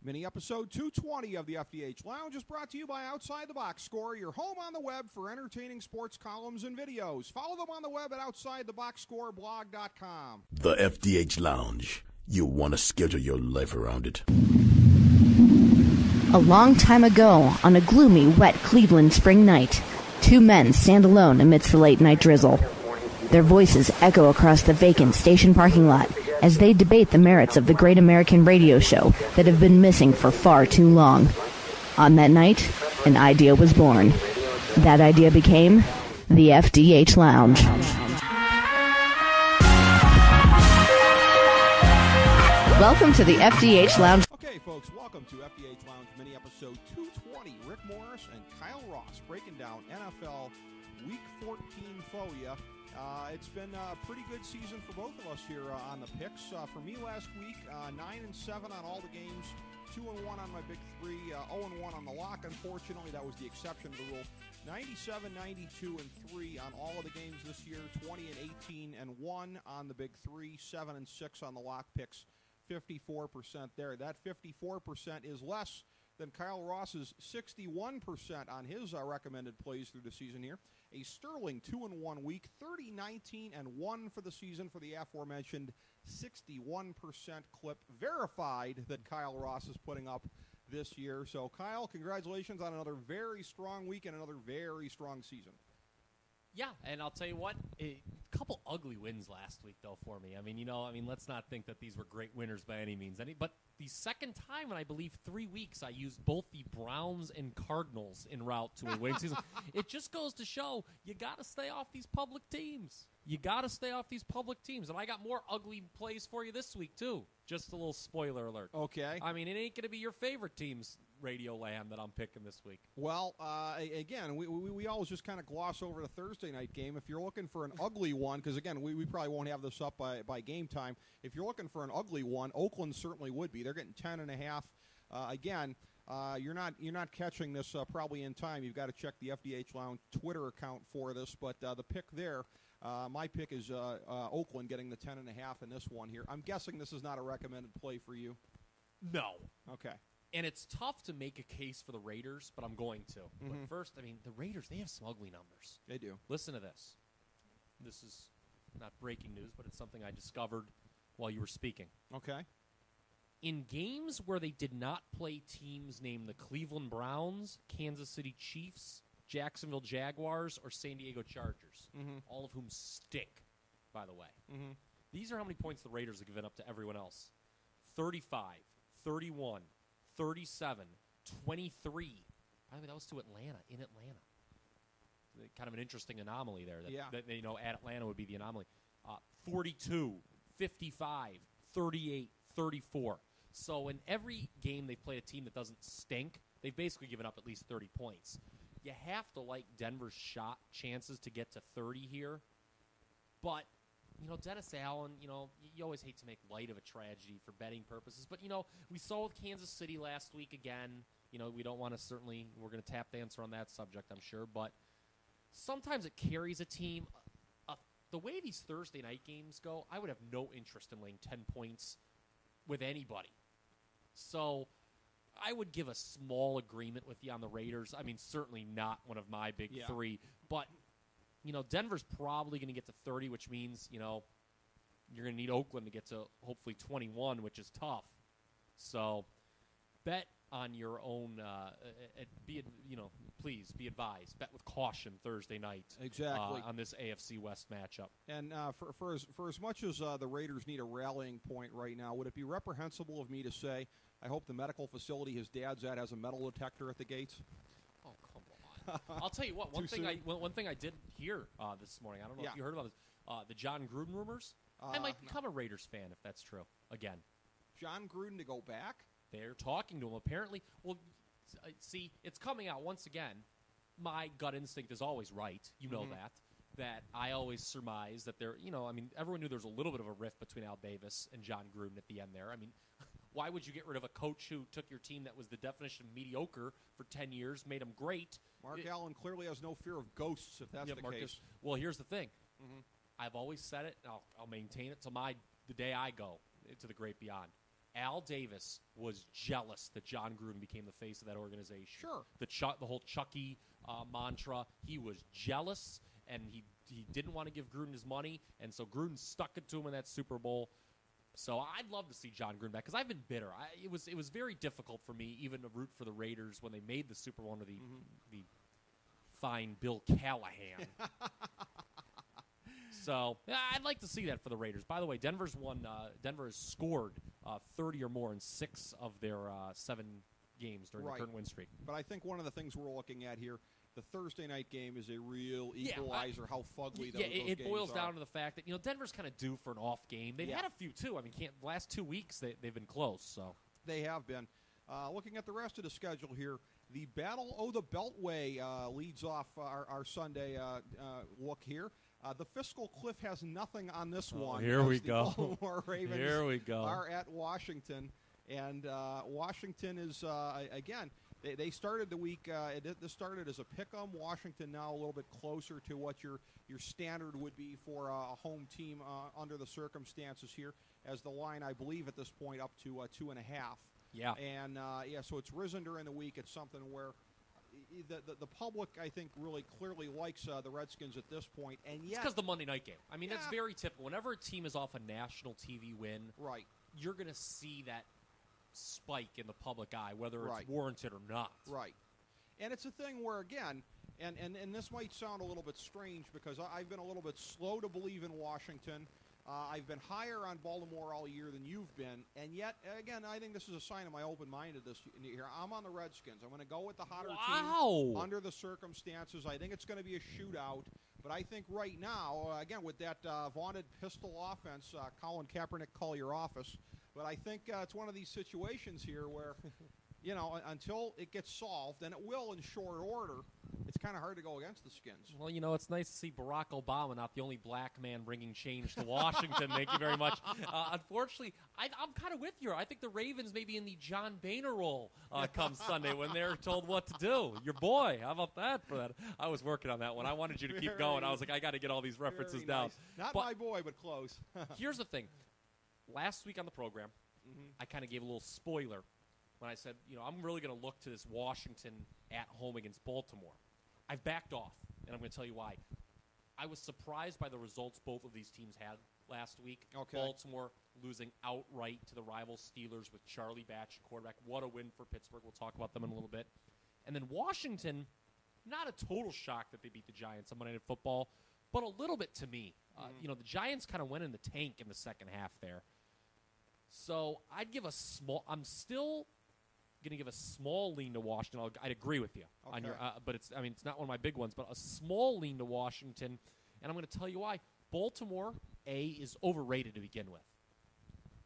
Mini episode 220 of the FDH Lounge is brought to you by Outside the Box Score, your home on the web for entertaining sports columns and videos. Follow them on the web at OutsideTheBoxScoreBlog.com. The FDH Lounge. You want to schedule your life around it. A long time ago, on a gloomy, wet Cleveland spring night, two men stand alone amidst the late-night drizzle. Their voices echo across the vacant station parking lot as they debate the merits of the great American radio show that have been missing for far too long. On that night, an idea was born. That idea became the FDH Lounge. Welcome to the FDH Lounge. Okay, folks, welcome to FDH Lounge mini episode 220. Rick Morris and Kyle Ross breaking down NFL Week 14 for you. It's been a pretty good season for both of us here on the picks. For me last week, 9-7 on all the games, 2-1 on my big three, 0-1 on the lock. Unfortunately, that was the exception to the rule. 97, 92, and 3 on all of the games this year. 20 and 18 and 1 on the big three. 7 and 6 on the lock picks. 54% there. That 54% is less than Kyle Ross's 61% on his recommended plays through the season here. A sterling 2-1 week, 30-19-1 for the season for the aforementioned 61% clip verified that Kyle Ross is putting up this year. So, Kyle, congratulations on another very strong week and another very strong season. Yeah, and I'll tell you what, a couple ugly wins last week, though, for me. I mean, let's not think that these were great winners by any means. But the second time in, I believe, 3 weeks, I used both the Browns and Cardinals en route to a winning season. It just goes to show you got to stay off these public teams. You got to stay off these public teams. And I got more ugly plays for you this week, too. Just a little spoiler alert. Okay. I mean, it ain't going to be your favorite team's radio land that I'm picking this week. Well, again, we always just kind of gloss over the Thursday night game. If you're looking for an ugly one, because, again, we probably won't have this up by game time. If you're looking for an ugly one, Oakland certainly would be. They're getting 10.5. Again, you're not catching this probably in time. You've got to check the FDH Lounge Twitter account for this. But the pick there, my pick is Oakland getting the 10.5 in this one here. I'm guessing this is not a recommended play for you. No. Okay. And it's tough to make a case for the Raiders, but I'm going to. Mm-hmm. But first, I mean, the Raiders, they have some ugly numbers. They do. Listen to this. This is not breaking news, but it's something I discovered while you were speaking. Okay. In games where they did not play teams named the Cleveland Browns, Kansas City Chiefs, Jacksonville Jaguars, or San Diego Chargers, all of whom stink, by the way. Mm-hmm. These are how many points the Raiders have given up to everyone else. 35, 31, 37, 23. By the way, that was to Atlanta, in Atlanta. Kind of an interesting anomaly there. That at Atlanta would be the anomaly. 42, 55, 38, 34. So in every game they play a team that doesn't stink, they've basically given up at least 30 points. You have to like Denver's shot chances to get to 30 here. But, Dennis Allen, you always hate to make light of a tragedy for betting purposes. But, we saw with Kansas City last week again. We don't want to we're going to tap dance on that subject, I'm sure. But sometimes it carries a team. The way these Thursday night games go, I would have no interest in laying 10 points with anybody. So I would give a small agreement with you on the Raiders. I mean, certainly not one of my big three. But, Denver's probably going to get to 30, which means, you're going to need Oakland to get to hopefully 21, which is tough. So bet on your own. Please be advised. Bet with caution Thursday night. Exactly. On this AFC West matchup. And for as much as the Raiders need a rallying point right now, would it be reprehensible of me to say I hope the medical facility his dad's at has a metal detector at the gates? Oh, come on. I'll tell you what. One thing I did hear this morning. I don't know if you heard about this. The John Gruden rumors. I might become a Raiders fan if that's true. Again. John Gruden to go back? They're talking to him apparently. Well, see, it's coming out once again. My gut instinct is always right. You know that I always surmise that there, everyone knew there was a little bit of a rift between Al Davis and John Gruden at the end there. I mean, why would you get rid of a coach who took your team that was the definition of mediocre for 10 years, made them great? Mark Allen clearly has no fear of ghosts, if that's the case. Well, here's the thing. I've always said it, and I'll maintain it till the day I go to the great beyond. Al Davis was jealous that John Gruden became the face of that organization. Sure. The whole Chucky mantra. He was jealous, and he didn't want to give Gruden his money, and so Gruden stuck it to him in that Super Bowl. So I'd love to see John Gruden back because I've been bitter. It was very difficult for me even to root for the Raiders when they made the Super Bowl under the fine Bill Callahan. So I'd like to see that for the Raiders. By the way, Denver has scored 30 or more in 6 of their 7 games during the current win streak. But I think one of the things we're looking at here, the Thursday night game is a real equalizer. How fugly those games are. It boils down to the fact that Denver's kind of due for an off game. They've had a few too. I mean, the last 2 weeks they've been close. So they have been. Looking at the rest of the schedule here, the Battle o' the Beltway leads off our Sunday look here. The fiscal cliff has nothing on this one. Here we go. Baltimore Ravens here we go. Are at Washington, and Washington is again. They started the week. This started as a pick-em. Washington now a little bit closer to what your standard would be for a home team under the circumstances here. As the line, I believe, at this point up to 2.5. Yeah. And so it's risen during the week. It's something where the public, I think, really clearly likes the Redskins at this point. And yet, it's because the Monday night game. I mean, that's very typical. Whenever a team is off a national TV win, right, you're going to see that spike in the public eye, whether it's warranted or not. Right. And it's a thing where, again, and this might sound a little bit strange because I've been a little bit slow to believe in Washington. I've been higher on Baltimore all year than you've been. And yet, again, I think this is a sign of my open-mindedness here. I'm on the Redskins. I'm going to go with the hotter team under the circumstances. I think it's going to be a shootout. But I think right now, again, with that vaunted pistol offense, Colin Kaepernick, call your office. But I think it's one of these situations here where, until it gets solved, and it will in short order, it's kind of hard to go against the Skins. Well, it's nice to see Barack Obama, not the only black man bringing change to Washington. Thank you very much. Unfortunately, I'm kind of with you. I think the Ravens may be in the John Boehner role come Sunday when they're told what to do. Your boy, how about that for that? I was working on that one. I wanted you to keep going. I was like, I got to get all these references down. Not my boy, but close. Here's the thing. Last week on the program, I kind of gave a little spoiler when I said, I'm really going to look to this Washington at home against Baltimore. I've backed off, and I'm going to tell you why. I was surprised by the results both of these teams had last week. Okay. Baltimore losing outright to the rival Steelers with Charlie Batch, quarterback. What a win for Pittsburgh. We'll talk about them in a little bit. And then Washington, not a total shock that they beat the Giants on Monday Night Football, but a little bit to me. The Giants kind of went in the tank in the second half there. So I'd give I'm still going to give a small lean to Washington. I'd agree with you on your, but it's not one of my big ones, but a small lean to Washington, and I'm going to tell you why. Baltimore, is overrated to begin with.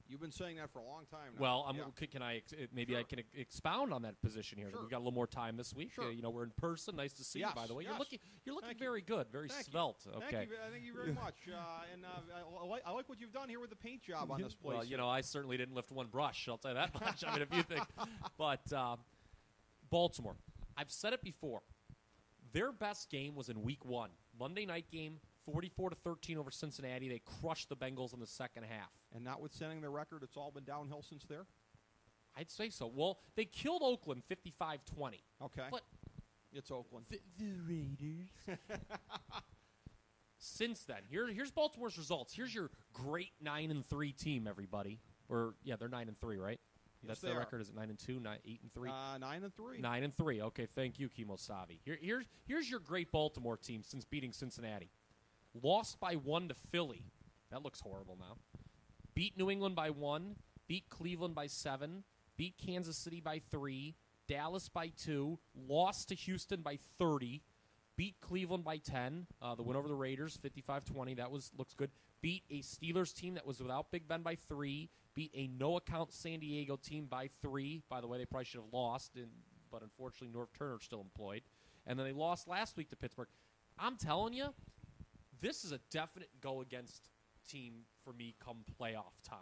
You've been saying that for a long time now. Well, I can expound on that position here. Sure. We've got a little more time this week. Sure. We're in person. Nice to see you, by the way. Yes. You're looking very good, very svelte. Okay. Thank you very much. And I like what you've done here with the paint job on this place. Well, I certainly didn't lift one brush. I'll tell you that much. If you think, but Baltimore, I've said it before. Their best game was in Week 1, Monday night game. 44-13 over Cincinnati. They crushed the Bengals in the second half. And notwithstanding their record, it's all been downhill since there? I'd say so. Well, they killed Oakland 55-20. Okay. But it's Oakland. The Raiders. Since then, here's Baltimore's results. Here's your great 9-3 team, everybody. They're 9-3, right? Yes, That's their record. Is it 9-2, 8-3? 9-3. 9-3. Okay, thank you, Kimo Savi. Here's your great Baltimore team since beating Cincinnati. Lost by 1 to Philly. That looks horrible now. Beat New England by 1. Beat Cleveland by 7. Beat Kansas City by 3. Dallas by 2. Lost to Houston by 30. Beat Cleveland by 10. The win over the Raiders, 55-20. That looks good. Beat a Steelers team that was without Big Ben by 3. Beat a no-account San Diego team by 3. By the way, they probably should have lost, but unfortunately Norv Turner's still employed. And then they lost last week to Pittsburgh. I'm telling you, this is a definite go-against team for me come playoff time.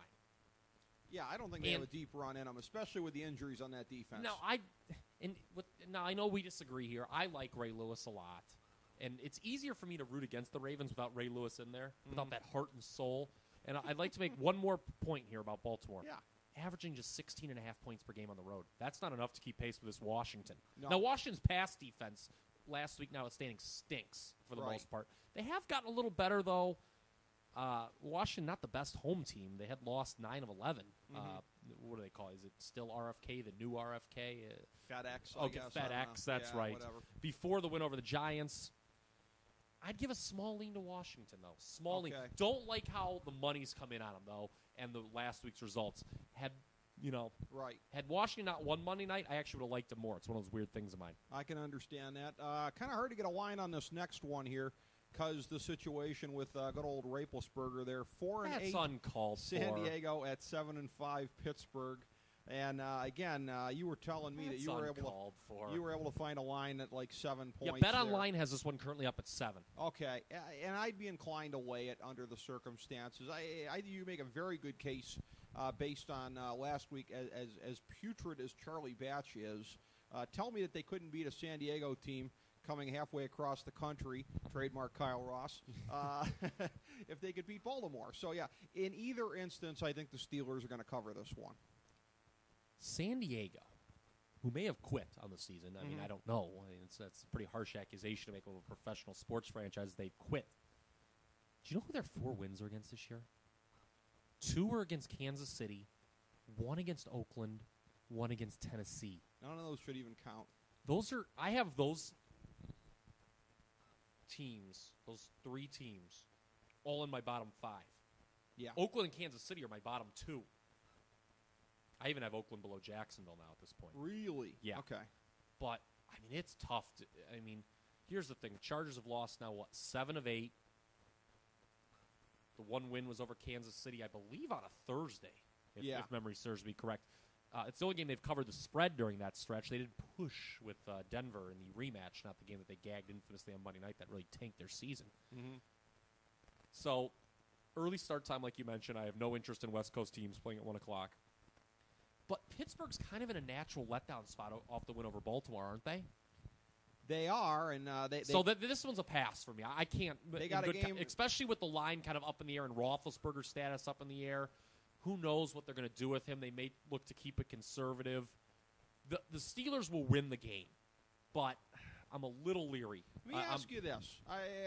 Yeah, I don't think they have a deep run in them, especially with the injuries on that defense. Now, I know we disagree here. I like Ray Lewis a lot. And it's easier for me to root against the Ravens without Ray Lewis in there, without that heart and soul. And I'd like to make one more point here about Baltimore. Yeah. averaging just 16.5 points per game on the road. That's not enough to keep pace with this Washington. No. Now, Washington's pass defense last week, notwithstanding, stinks for the most part. They have gotten a little better, though. Washington, not the best home team. They had lost 9 of 11. What do they call it? Is it still RFK, the new RFK? FedEx, okay, I guess. FedEx, that's yeah, right. Whatever. Before the win over the Giants, I'd give a small lean to Washington, though. Small lean. Okay. Don't like how the money's come in on them, though, and the last week's results. Had Washington not won Monday night, I actually would have liked them more. It's one of those weird things of mine. I can understand that. Kind of hard to get a line on this next one here because the situation with good old Raplesberger there. 4-8 That's uncalled San for. Diego at 7-5 Pittsburgh. And again, you were telling me that you were able to find a line at like 7 points. Yeah, BetOnline has this one currently up at 7. Okay, and I'd be inclined to lay it under the circumstances. You make a very good case based on last week, as putrid as Charlie Batch is. Tell me that they couldn't beat a San Diego team coming halfway across the country, trademark Kyle Ross, if they could beat Baltimore. So, yeah, in either instance, I think the Steelers are going to cover this one. San Diego, who may have quit on the season. I mean, I don't know. I mean, that's a pretty harsh accusation to make of a professional sports franchise. They've quit. Do you know who their 4 wins are against this year? 2 were against Kansas City, 1 against Oakland, 1 against Tennessee. None of those should even count. I have those teams, those 3 teams, all in my bottom 5. Yeah. Oakland and Kansas City are my bottom 2. I even have Oakland below Jacksonville now at this point. Really? Yeah. Okay. But, I mean, it's tough. Here's the thing. The Chargers have lost now, 7 of 8. The one win was over Kansas City, I believe, on a Thursday, if memory serves me correct. It's the only game they've covered the spread during that stretch. They did push with Denver in the rematch, not the game that they gagged infamously on Monday night that really tanked their season. So, early start time, like you mentioned. I have no interest in West Coast teams playing at 1 o'clock. But Pittsburgh's kind of in a natural letdown spot off the win over Baltimore, aren't they? They are, and this one's a pass for me. I can't. They got a game, especially with the line kind of up in the air and Roethlisberger's status up in the air. Who knows what they're going to do with him? They may look to keep it conservative. The Steelers will win the game, but I'm a little leary. Let me ask you this.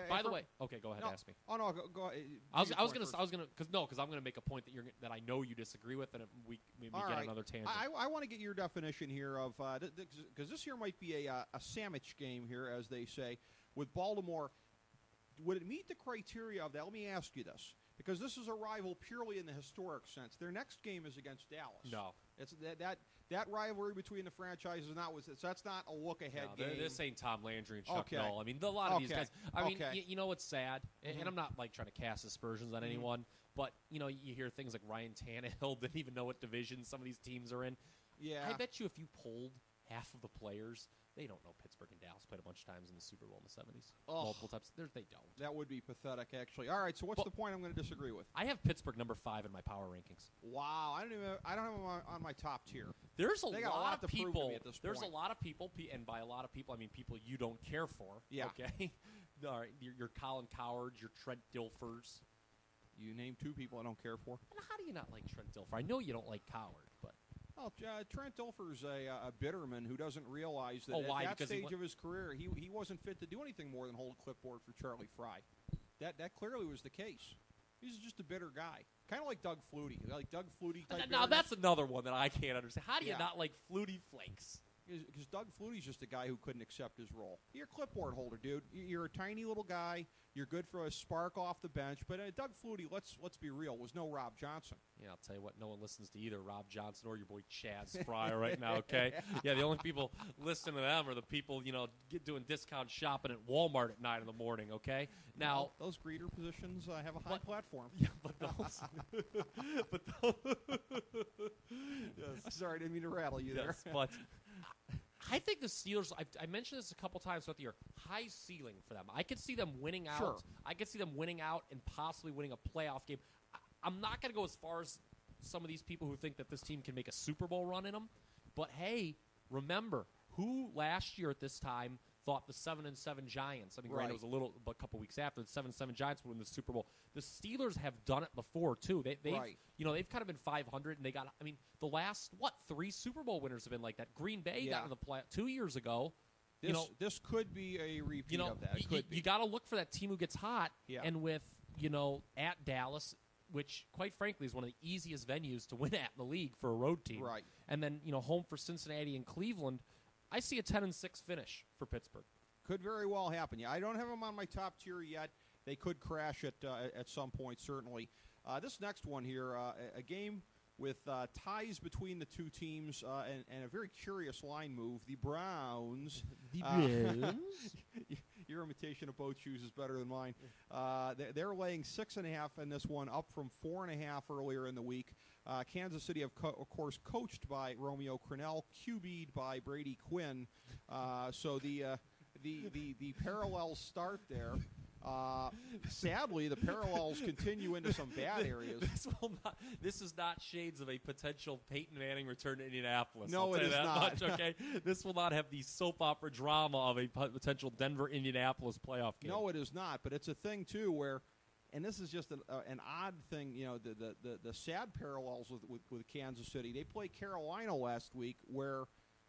By the way, okay, go ahead. No, ask me. Oh no, go ahead. I was going to, because I'm going to make a point that I know you disagree with, and we get another tangent. I want to get your definition here of because this here might be a sandwich game here, as they say, with Baltimore. Would it meet the criteria of that? Let me ask you this, because this is a rival purely in the historic sense. Their next game is against Dallas. No, it's that rivalry between the franchises that's not a look-ahead game. This ain't Tom Landry and Chuck Noll. I mean, a lot of these guys. I mean, you know what's sad? And I'm not like trying to cast aspersions on anyone, but you hear things like Ryan Tannehill didn't even know what division some of these teams are in. Yeah, I bet you if you polled half of the players, they don't know Pittsburgh and Dallas played a bunch of times in the Super Bowl in the 70s. Multiple times. They don't. That would be pathetic, actually. All right, so what's the point I'm going to disagree with? I have Pittsburgh number 5 in my power rankings. Wow, I don't have them on my top tier. There's a lot of people. At this there's point. a lot of people, and by a lot of people, I mean people you don't care for. Yeah. Okay. All right. Your Colin Cowards, your Trent Dilfers. You name 2 people I don't care for. And how do you not like Trent Dilfer? I know you don't like Coward, but. Well, Trent Dilfer's a bitterman who doesn't realize that at that stage of his career, he wasn't fit to do anything more than hold a clipboard for Charlie Fry. That clearly was the case. He's just a bitter guy. Kind of like Doug Flutie. Like Doug Flutie type. Now, that's another one that I can't understand. How do you not like Flutie Flakes? Because Doug Flutie's just a guy who couldn't accept his role. You're a clipboard holder, dude. You're a tiny little guy. You're good for a spark off the bench. But Doug Flutie, let's be real, was no Rob Johnson. Yeah, I'll tell you what, no one listens to either Rob Johnson or your boy Chaz Fryer right now, okay? Yeah, the only people listening to them are the people, doing discount shopping at Walmart at 9 in the morning, okay? Now, well, those greeter positions have a high platform. Yeah, but those... Yes. Sorry, I didn't mean to rattle you there. But... I think the Steelers, I mentioned this a couple times throughout the year, high ceiling for them. I could see them winning out. Sure. I could see them winning out and possibly winning a playoff game. I'm not going to go as far as some of these people who think that this team can make a Super Bowl run in them. But, hey, remember, who last year at this time thought the 7-7 Giants. I mean, granted, it was a couple weeks after the 7-7 Giants would win the Super Bowl. The Steelers have done it before too. They've they've kind of been 500, and they got. I mean, the last 3 Super Bowl winners have been like that. Green Bay got in the play 2 years ago. This could be a repeat of that. You got to look for that team who gets hot, and with at Dallas, which quite frankly is one of the easiest venues to win at in the league for a road team. Right. And then home for Cincinnati and Cleveland. I see a 10-6 finish for Pittsburgh. Could very well happen. Yeah, I don't have them on my top tier yet. They could crash at some point, certainly. This next one here, a game with ties between the two teams and a very curious line move. The Browns. The Browns? Your imitation of boat shoes is better than mine. They're laying 6.5 in this one, up from 4.5 earlier in the week. Kansas City, of course, coached by Romeo Crennel, QB'd by Brady Quinn. So the parallels start there. Sadly, the parallels continue into some bad areas. This is not shades of a potential Peyton Manning return to Indianapolis. No, it is not. Much, okay? This will not have the soap opera drama of a potential Denver-Indianapolis playoff game. No, it is not. But it's a thing too where, and this is just an odd thing. The sad parallels with Kansas City. They played Carolina last week, where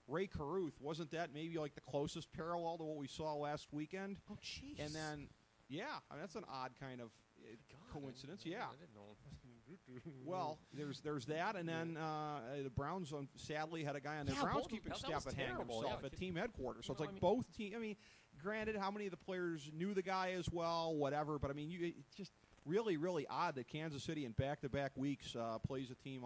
Ray Caruth, wasn't that maybe like the closest parallel to what we saw last weekend? Oh, jeez. And then. Yeah, I mean, that's an odd kind of coincidence. Yeah. I didn't know. Well, there's that, and then the Browns sadly had a guy on the Browns keeping step and hang himself at team headquarters. So it's like both teams. I mean, granted, how many of the players knew the guy as well, whatever. But I mean, it's just really, really odd that Kansas City in back-to-back weeks plays a team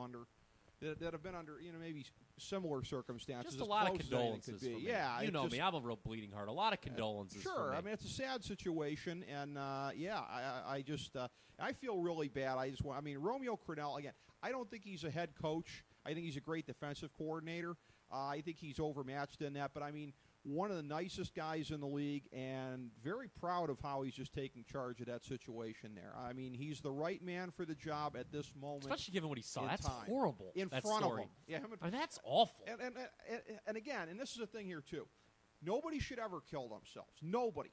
that have been under maybe similar circumstances. Just a lot of condolences for me. Yeah, you know me. I'm a real bleeding heart. A lot of condolences. Sure. For me. I mean, it's a sad situation, and I just I feel really bad. I mean, Romeo Crennel again. I don't think he's a head coach. I think he's a great defensive coordinator. I think he's overmatched in that. But I mean, one of the nicest guys in the league, and very proud of how he's just taking charge of that situation there. I mean, he's the right man for the job at this moment. Especially given what he saw. That's time. Horrible. In that front story. of him. Yeah, I mean, that's awful. And again, and this is a thing here too, nobody should ever kill themselves. Nobody.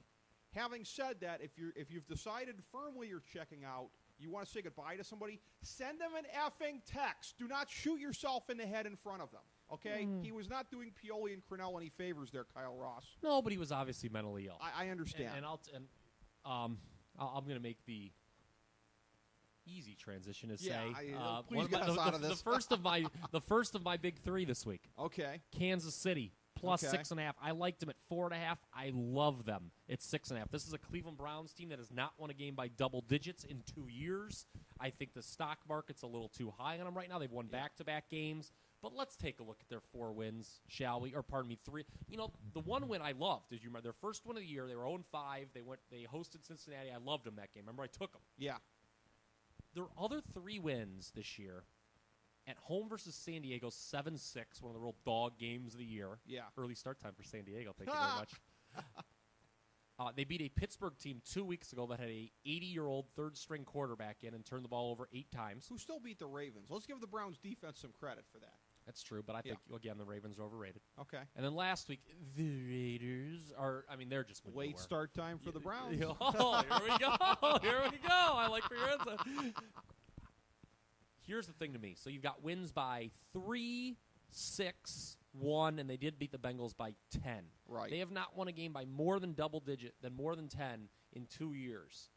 Having said that, if you've decided firmly you're checking out, you want to say goodbye to somebody, send them an effing text. Do not shoot yourself in the head in front of them. Okay? He was not doing Pioli and Crennel any favors there, Kyle Ross. No, but he was obviously mentally ill. I understand. And I'm going to make the easy transition to say please get us out of this. the first of my big three this week. Okay. Kansas City plus 6.5. I liked them at 4.5. I love them at 6.5. This is a Cleveland Browns team that has not won a game by double digits in 2 years. I think the stock market's a little too high on them right now. They've won back-to-back games. But let's take a look at their 4 wins, shall we? Or pardon me, 3. The one win I loved, as you remember, their first win of the year. They were 0-5. They hosted Cincinnati. I loved them that game. Remember, I took them. Yeah. Their other 3 wins this year, at home versus San Diego, 7-6, one of the real dog games of the year. Yeah. Early start time for San Diego. Thank you very much. They beat a Pittsburgh team 2 weeks ago that had a 80-year-old third-string quarterback in and turned the ball over 8 times. Who still beat the Ravens. Let's give the Browns defense some credit for that. That's true, but I think, again, the Ravens are overrated. Okay. And then last week, the Raiders are, they're just late start time for the Browns. Oh, here we go. Here we go. I like where you're at. Here's the thing to me. So you've got wins by 3, 6, 1, and they did beat the Bengals by 10. Right. They have not won a game by more than double digit, than more than 10 in 2 years.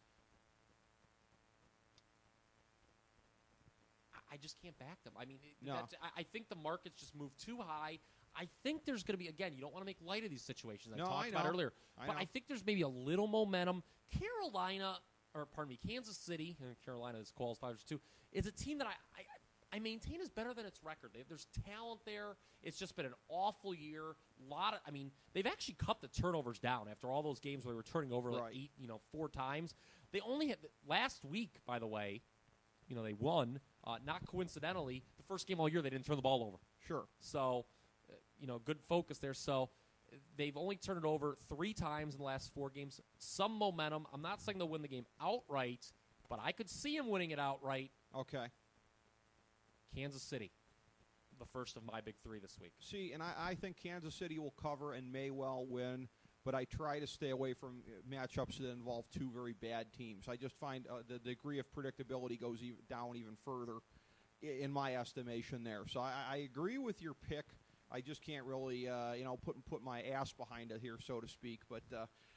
I just can't back them. I mean, I think the market's just moved too high. I think there's going to be, again, you don't want to make light of these situations I talked about earlier. I think there's maybe a little momentum. Kansas City, and Carolina is qualified too, is a team that I maintain is better than its record. There's talent there. It's just been an awful year. They've actually cut the turnovers down after all those games where they were turning over 4 times. They only had last week, by the way. They won. Not coincidentally, the first game all year they didn't turn the ball over. Sure. So, good focus there. So, they've only turned it over 3 times in the last 4 games. Some momentum. I'm not saying they'll win the game outright, but I could see them winning it outright. Okay. Kansas City, the first of my big 3 this week. See, and I think Kansas City will cover and may well win. but I try to stay away from matchups that involve two very bad teams. I just find the degree of predictability goes down even further in my estimation there. So I agree with your pick. I just can't really, put my ass behind it here, so to speak. But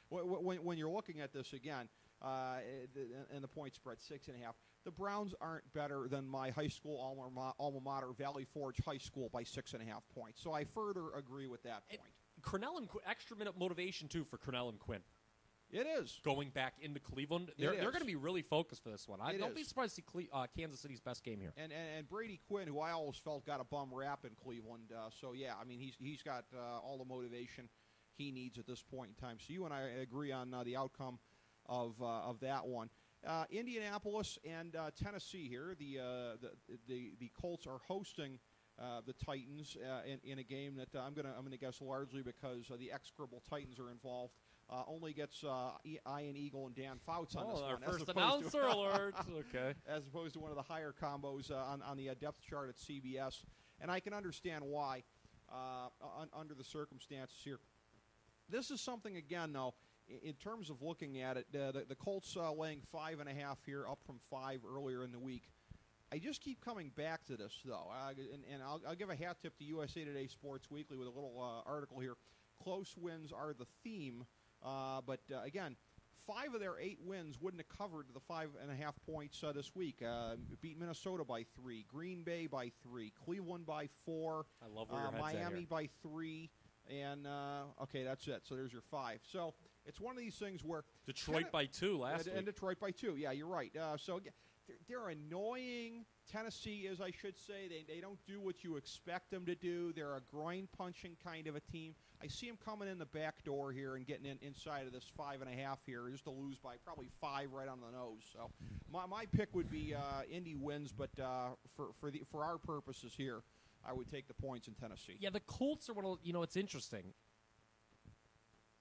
when you're looking at this again, and the point spread 6.5, the Browns aren't better than my high school alma mater, Valley Forge High School, by 6.5 points. So I further agree with that point. Cornell and extra minute motivation too for Cornell and Quinn. It is. Going back into Cleveland. They're going to be really focused for this one. I don't be surprised to see Kansas City's best game here. And Brady Quinn, who I always felt got a bum rap in Cleveland. So, yeah, I mean, he's got all the motivation he needs at this point in time. So you and I agree on the outcome of that one. Indianapolis and Tennessee here. The Colts are hosting the Titans in a game that I'm gonna guess largely because the execrable Titans are involved. Only gets Ian Eagle and Dan Fouts on this one. Our first announcer alert. Okay. As opposed to one of the higher combos on the depth chart at CBS. And I can understand why under the circumstances here. This is something, again, though, in terms of looking at it, the Colts laying 5.5 here, up from 5 earlier in the week. I just keep coming back to this, though, and I'll give a hat tip to USA Today Sports Weekly with a little article here. Close wins are the theme, but again, 5 of their 8 wins wouldn't have covered the 5.5 points this week. Beat Minnesota by 3, Green Bay by 3, Cleveland by 4, I love where your head's at Miami here. by 3, and okay, that's it. So there's your 5. So it's one of these things where Detroit by 2 last week. And Detroit by 2. Yeah, you're right. So they're annoying. Tennessee is, I should say. They don't do what you expect them to do. They're a groin-punching kind of a team. I see them coming in the back door here and getting inside of this 5.5 here, just to lose by probably 5 right on the nose. So my pick would be Indy wins, but for our purposes here, I would take the points in Tennessee. Yeah, the Colts are one of it's interesting.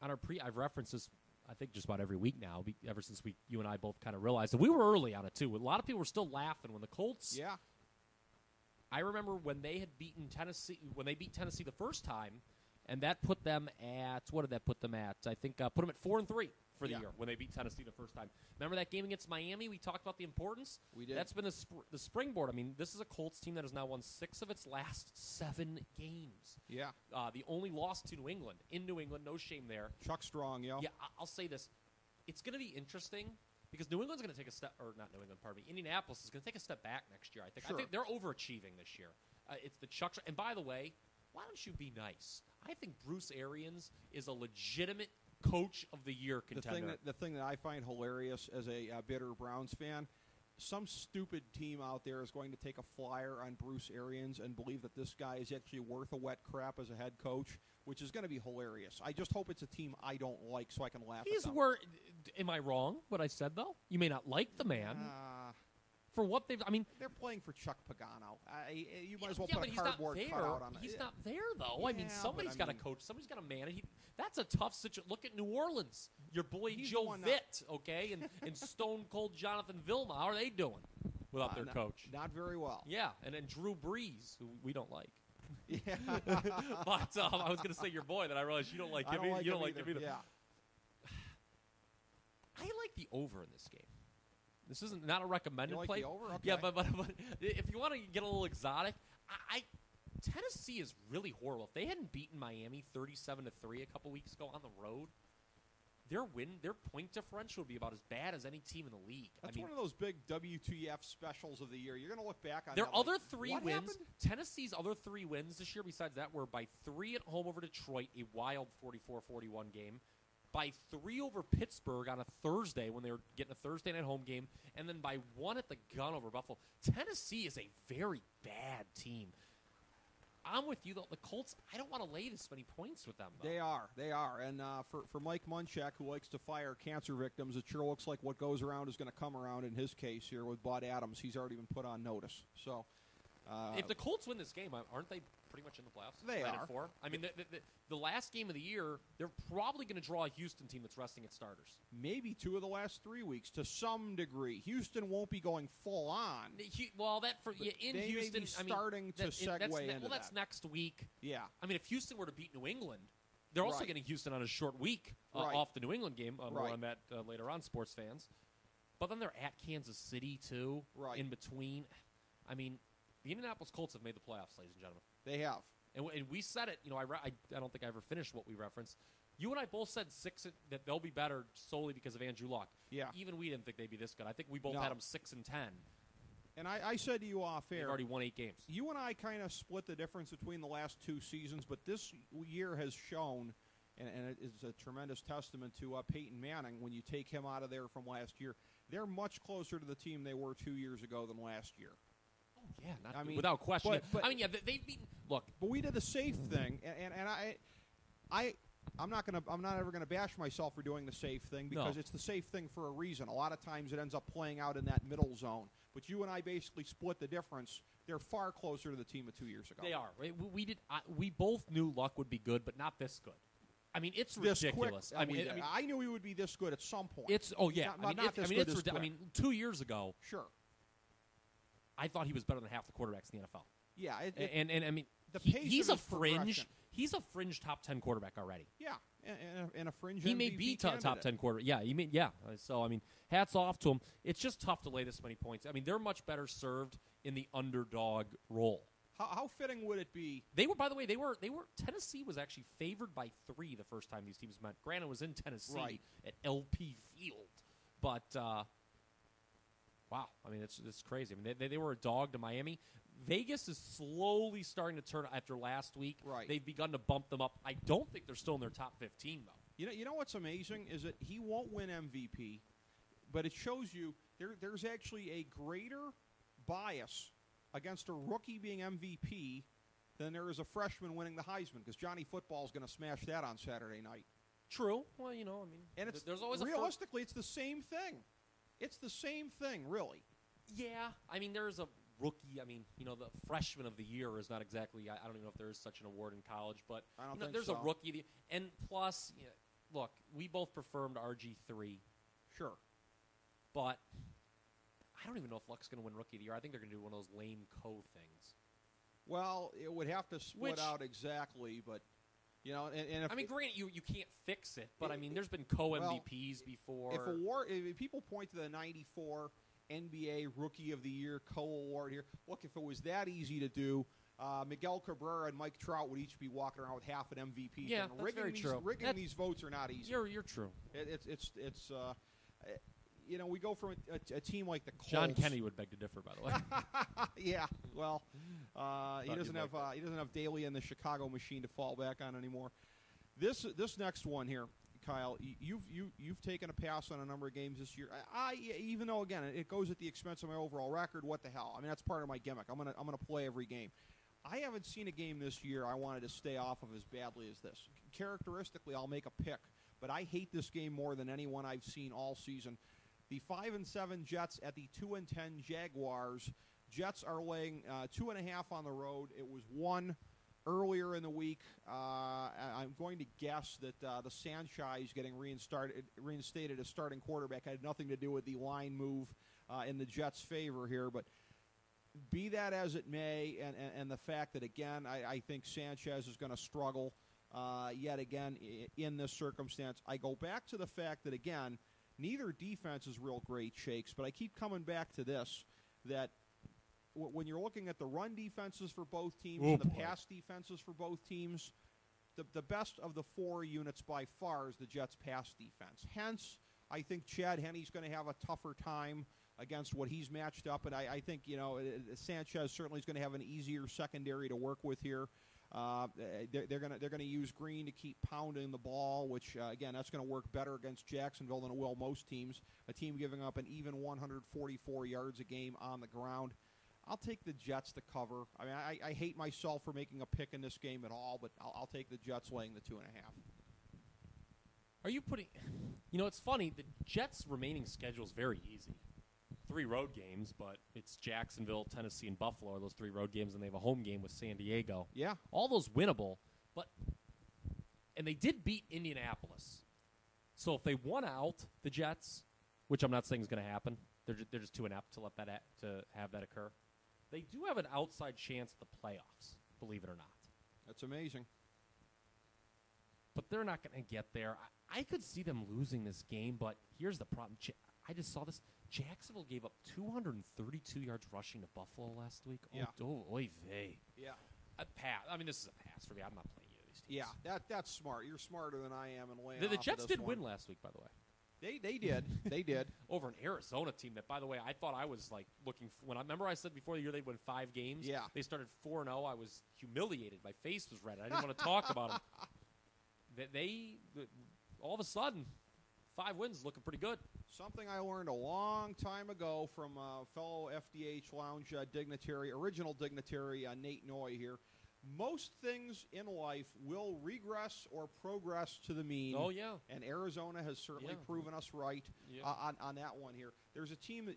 On our I've referenced this, I think, just about every week now, ever since you and I both kind of realized that we were early on it too. A lot of people were still laughing when the Colts. Yeah. I remember when they had beaten Tennessee, when they beat Tennessee the first time, and that put them at, what did that put them at? I think put them at 4-3 for the year when they beat Tennessee the first time. Remember that game against Miami? We talked about the importance. We did. That's been the springboard. I mean, this is a Colts team that has now won 6 of its last 7 games. Yeah. The only loss to New England. In New England, no shame there. Chuck Strong, yo. Yeah, I'll say this. It's going to be interesting because New England's going to take a step, or not New England, pardon me. Indianapolis is going to take a step back next year, I think. Sure. I think they're overachieving this year. It's the Chuck. And by the way, why don't you be nice? I think Bruce Arians is a legitimate Coach of the Year contender. The thing that I find hilarious as a bitter Browns fan, some stupid team out there is going to take a flyer on Bruce Arians and believe that this guy is actually worth a wet crap as a head coach, which is going to be hilarious. I just hope it's a team I don't like so I can laugh at them. Am I wrong what I said, though? You may not like the man. For what they've, they're playing for Chuck Pagano. You might as well put a cardboard cutout on it. He's not there, though. Yeah, I mean, somebody's got to coach. Somebody's got to manage. That's a tough situation. Look at New Orleans. Your boy Joe Vitt, okay, and Stone Cold Jonathan Vilma. How are they doing without their coach? Not very well. Yeah, and then Drew Brees, who we don't like. Yeah. But I was going to say your boy, then I realized you don't like him. You don't like him either. Yeah. I like the over in this game. This isn't not a recommended play. The over? Okay. Yeah, but if you want to get a little exotic, Tennessee is really horrible. If they hadn't beaten Miami 37-3 a couple weeks ago on the road, their point differential would be about as bad as any team in the league. That's one of those big WTF specials of the year. You're going to look back on their that other like, 3 what wins. Happened? Tennessee's other 3 wins this year, besides that, were by 3 at home over Detroit, a wild 44-41 game. By 3 over Pittsburgh on a Thursday when they were getting a Thursday night home game, and then by 1 at the gun over Buffalo. Tennessee is a very bad team. I'm with you, though. The Colts, I don't want to lay this many points with them, though. They are. And for Mike Munchak, who likes to fire cancer victims, it sure looks like what goes around is going to come around in his case here with Bud Adams. He's already been put on notice. So, if the Colts win this game, aren't they pretty much in the playoffs? They 9-4? I mean, the last game of the year, they're probably going to draw a Houston team that's resting its starters. Maybe 2 of the last 3 weeks to some degree. Houston won't be going full on. In Houston, may be starting to segue into that. Well, that's next week. Yeah. I mean, if Houston were to beat New England, They're also getting Houston on a short week off the New England game. More on that later on, sports fans. But then they're at Kansas City, too, in between. I mean, the Indianapolis Colts have made the playoffs, ladies and gentlemen. They have. And we said it. I don't think I ever finished what we referenced. You and I both said that they'll be better solely because of Andrew Luck. Yeah. Even we didn't think they'd be this good. I think we both had them 6-10. And I said to you off air, they've already won 8 games. You and I kind of split the difference between the last 2 seasons, but this year has shown, and it is a tremendous testament to Peyton Manning when you take him out of there from last year. They're much closer to the team they were 2 years ago than last year. Oh, yeah, without question. But they've beaten. Look, but we did the safe thing, and I'm not ever gonna bash myself for doing the safe thing because it's the safe thing for a reason. A lot of times it ends up playing out in that middle zone. But you and I basically split the difference. They're far closer to the team of 2 years ago. They are. We both knew Luck would be good, but not this good. I mean, it's ridiculous. I knew he would be this good at some point. It's 2 years ago. Sure. I thought he was better than half the quarterbacks in the NFL. Yeah, and I mean, the pace he's of a fringe. He's a fringe top 10 quarterback already. Yeah, and a fringe. He MVP may be top 10 quarterback. Yeah, So I mean, hats off to him. It's just tough to lay this many points. I mean, they're much better served in the underdog role. How fitting would it be? They were, by the way, Tennessee was actually favored by 3 the first time these teams met. Granted, it was in Tennessee at LP Field, but wow, I mean, it's crazy. I mean, they were a dog to Miami. Vegas is slowly starting to turn after last week. Right. They've begun to bump them up. I don't think they're still in their top 15, though. You know what's amazing is that he won't win MVP, but it shows you there's actually a greater bias against a rookie being MVP than there is a freshman winning the Heisman, because Johnny Football is going to smash that on Saturday night. True. Well, and there's always realistically, it's the same thing. It's the same thing, really. Yeah. I mean, there's a rookie. I mean, the freshman of the year is not exactly. I don't even know if there is such an award in college, but I don't think there's so. a rookie. And plus, look, we both preferred RG3. Sure. But I don't even know if Luck's going to win Rookie of the Year. I think they're going to do one of those lame co-things. Well, it would have to split out exactly, but, and if, I mean, granted, you can't fix it, but, I mean, there's been co-MVPs before. If people point to the 94 NBA Rookie of the Year co-award here, look, if it was that easy to do, Miguel Cabrera and Mike Trout would each be walking around with half an MVP. Yeah, that's very true. Rigging these votes are not easy. You're true. We go from a team like the Colts. John Kennedy would beg to differ, by the way. Yeah, well, he doesn't have Daly and the Chicago machine to fall back on anymore. This next one here, Kyle, you've taken a pass on a number of games this year. Even though again it goes at the expense of my overall record. What the hell? I mean, that's part of my gimmick. I'm gonna play every game. I haven't seen a game this year I wanted to stay off of as badly as this. Characteristically, I'll make a pick, but I hate this game more than anyone I've seen all season. The 5-7 Jets at the 2-10 Jaguars. Jets are laying 2.5 on the road. It was 1 earlier in the week. I'm going to guess that the Sanchez getting reinstated as starting quarterback had nothing to do with the line move in the Jets' favor here. But be that as it may, and the fact that, again, I think Sanchez is going to struggle yet again in this circumstance. I go back to the fact that, again, neither defense is real great shakes, but I keep coming back to this, that when you're looking at the run defenses for both teams and the pass defenses for both teams, the best of the 4 units by far is the Jets' pass defense. Hence, I think Chad Henne's going to have a tougher time against what he's matched up, and I think Sanchez certainly is going to have an easier secondary to work with here. They're going to use Green to keep pounding the ball, which again that's going to work better against Jacksonville than it will most teams. A team giving up an even 144 yards a game on the ground. I'll take the Jets to cover. I mean, I hate myself for making a pick in this game at all, but I'll take the Jets laying the 2.5. Are you putting? It's funny. The Jets' remaining schedule is very easy. 3 road games, but it's Jacksonville, Tennessee, and Buffalo are those 3 road games, and they have a home game with San Diego. Yeah. All those winnable, and they did beat Indianapolis. So if they won out, the Jets, which I'm not saying is going to happen, they're just too inept to have that occur. They do have an outside chance at the playoffs, believe it or not. That's amazing. But but they're not going to get there. I could see them losing this game, but here's the problem. I just saw this. Jacksonville gave up 232 yards rushing to Buffalo last week. Yeah. Oh, oy vey. Yeah. A pass. I mean, this is a pass for me. I'm not playing either of these teams. Yeah, that's smart. You're smarter than I am in laying The off Jets of this did one. win last week, by the way. They did. They did. Over an Arizona team that, by the way, I thought I was like looking – when I remember I said before the year they'd win 5 games. Yeah. They started 4-0. I was humiliated. My face was red. I didn't want to talk about them. They all of a sudden, 5 wins is looking pretty good. Something I learned a long time ago from fellow FDH Lounge dignitary, original dignitary Nate Noy here. Most things in life will regress or progress to the mean. Oh, yeah. And Arizona has certainly proven us right on that one here. There's a team that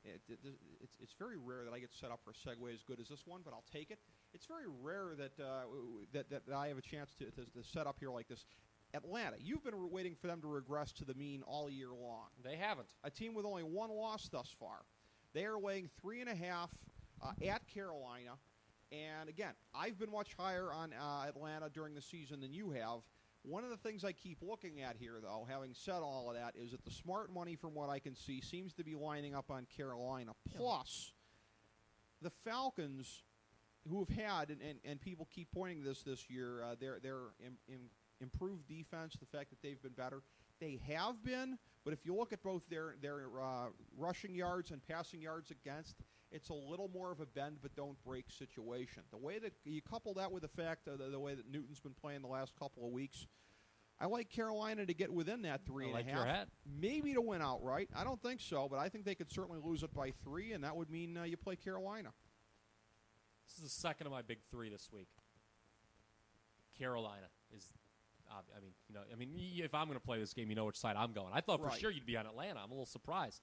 it's very rare that I get set up for a segue as good as this one, but I'll take it. It's very rare that that I have a chance to set up here like this. Atlanta, you've been waiting for them to regress to the mean all year long. They haven't. A team with only 1 loss thus far. They are laying 3.5 at Carolina. And again, I've been much higher on Atlanta during the season than you have. One of the things I keep looking at here, though, having said all of that, is that the smart money, from what I can see, seems to be lining up on Carolina. Plus, the Falcons, who have had, and people keep pointing to this year, their improved defense, the fact that they've been better. They have been, but if you look at both their rushing yards and passing yards against, it's a little more of a bend but don't break situation. The way that you couple that with the fact of the way that Newton's been playing the last couple of weeks, I like Carolina to get within that 3.5. I like your hat. Maybe to win outright. I don't think so, but I think they could certainly lose it by 3, and that would mean you play Carolina. This is the second of my big 3 this week. Carolina is. If I'm going to play this game, you know which side I'm going. I thought for sure you'd be on Atlanta. I'm a little surprised.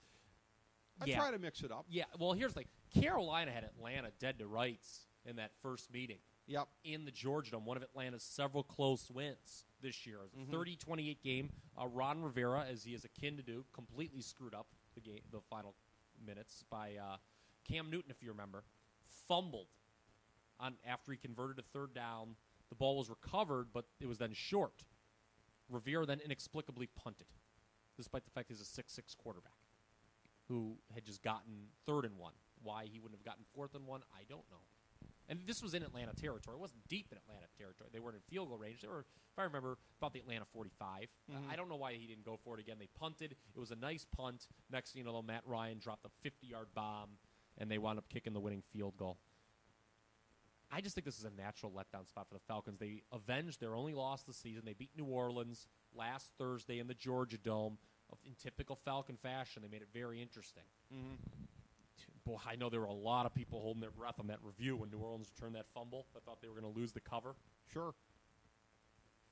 I try to mix it up. Yeah, well, here's the thing. Carolina had Atlanta dead to rights in that first meeting. Yep. In the Georgia Dome, one of Atlanta's several close wins this year. It was a 30-28 game. Ron Rivera, as he is akin to do, completely screwed up the final minutes by Cam Newton, if you remember, fumbled after he converted a 3rd down. The ball was recovered, but it was then short. Rivera then inexplicably punted, despite the fact he's a 6'6" quarterback who had just gotten 3rd and 1. Why he wouldn't have gotten 4th and 1, I don't know. And this was in Atlanta territory. It wasn't deep in Atlanta territory. They weren't in field goal range. They were, if I remember, about the Atlanta 45. I don't know why he didn't go for it again. They punted. It was a nice punt. Next thing you know, Matt Ryan dropped a 50-yard bomb, and they wound up kicking the winning field goal. I just think this is a natural letdown spot for the Falcons. They avenged their only loss this season. They beat New Orleans last Thursday in the Georgia Dome. In typical Falcon fashion, they made it very interesting. Boy, I know there were a lot of people holding their breath on that review when New Orleans returned that fumble. I thought they were going to lose the cover. Sure.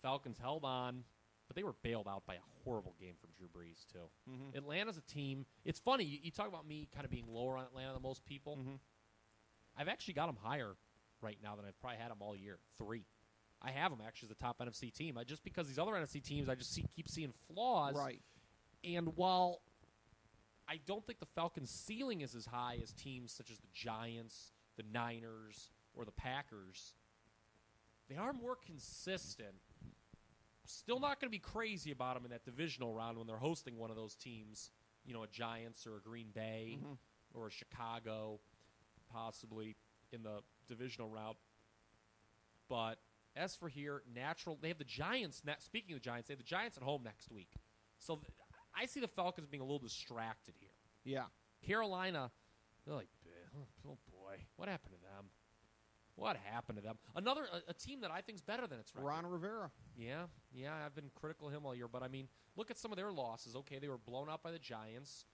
Falcons held on, but they were bailed out by a horrible game from Drew Brees, too. Atlanta's a team. It's funny. You talk about me kind of being lower on Atlanta than most people. I've actually got them higher right now than I've probably had them all year. 3. I have them actually as the top NFC team. Just because these other NFC teams, I just keep seeing flaws. Right. And while I don't think the Falcons' ceiling is as high as teams such as the Giants, the Niners, or the Packers, they are more consistent. Still not going to be crazy about them in that divisional round when they're hosting one of those teams, a Giants or a Green Bay or a Chicago, possibly in the divisional round. But as for here, they have the Giants. Speaking of the Giants, they have the Giants at home next week. So I see the Falcons being a little distracted here. Yeah. Carolina, they're like, oh boy, what happened to them? What happened to them? Another a team that I think is better than its record. Ron Rivera. Yeah, I've been critical of him all year. But, I mean, look at some of their losses. Okay, they were blown out by the Giants.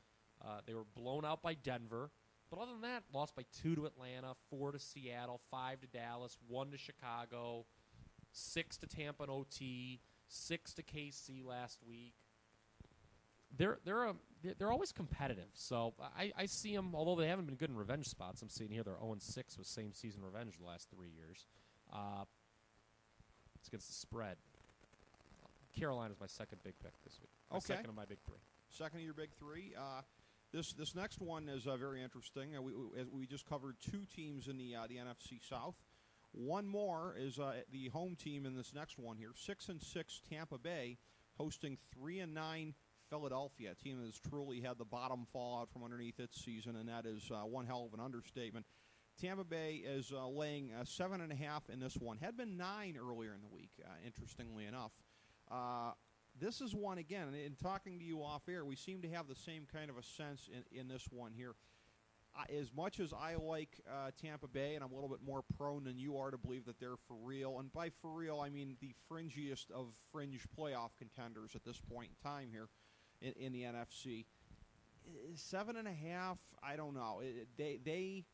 They were blown out by Denver. But other than that, lost by 2 to Atlanta, 4 to Seattle, 5 to Dallas, 1 to Chicago, 6 to Tampa and OT, 6 to KC last week. They're always competitive. So I see them, although they haven't been good in revenge spots. I'm seeing here they're 0-6 with same season revenge the last 3 years. It's against the spread. Carolina's my second big pick this week. Second of my big 3. Second of your big 3. This next one is very interesting. We just covered 2 teams in the NFC South. One more is the home team in this next one here. 6-6 Tampa Bay hosting 3-9 Philadelphia, a team that has truly had the bottom fall out from underneath its season, and that is one hell of an understatement. Tampa Bay is laying 7.5 in this one. Had been 9 earlier in the week, interestingly enough. This is one, again, in talking to you off air, we seem to have the same kind of a sense in this one here. As much as I like Tampa Bay, and I'm a little bit more prone than you are to believe that they're for real, and by for real, I mean the fringiest of fringe playoff contenders at this point in time here in the NFC. 7.5, I don't know. They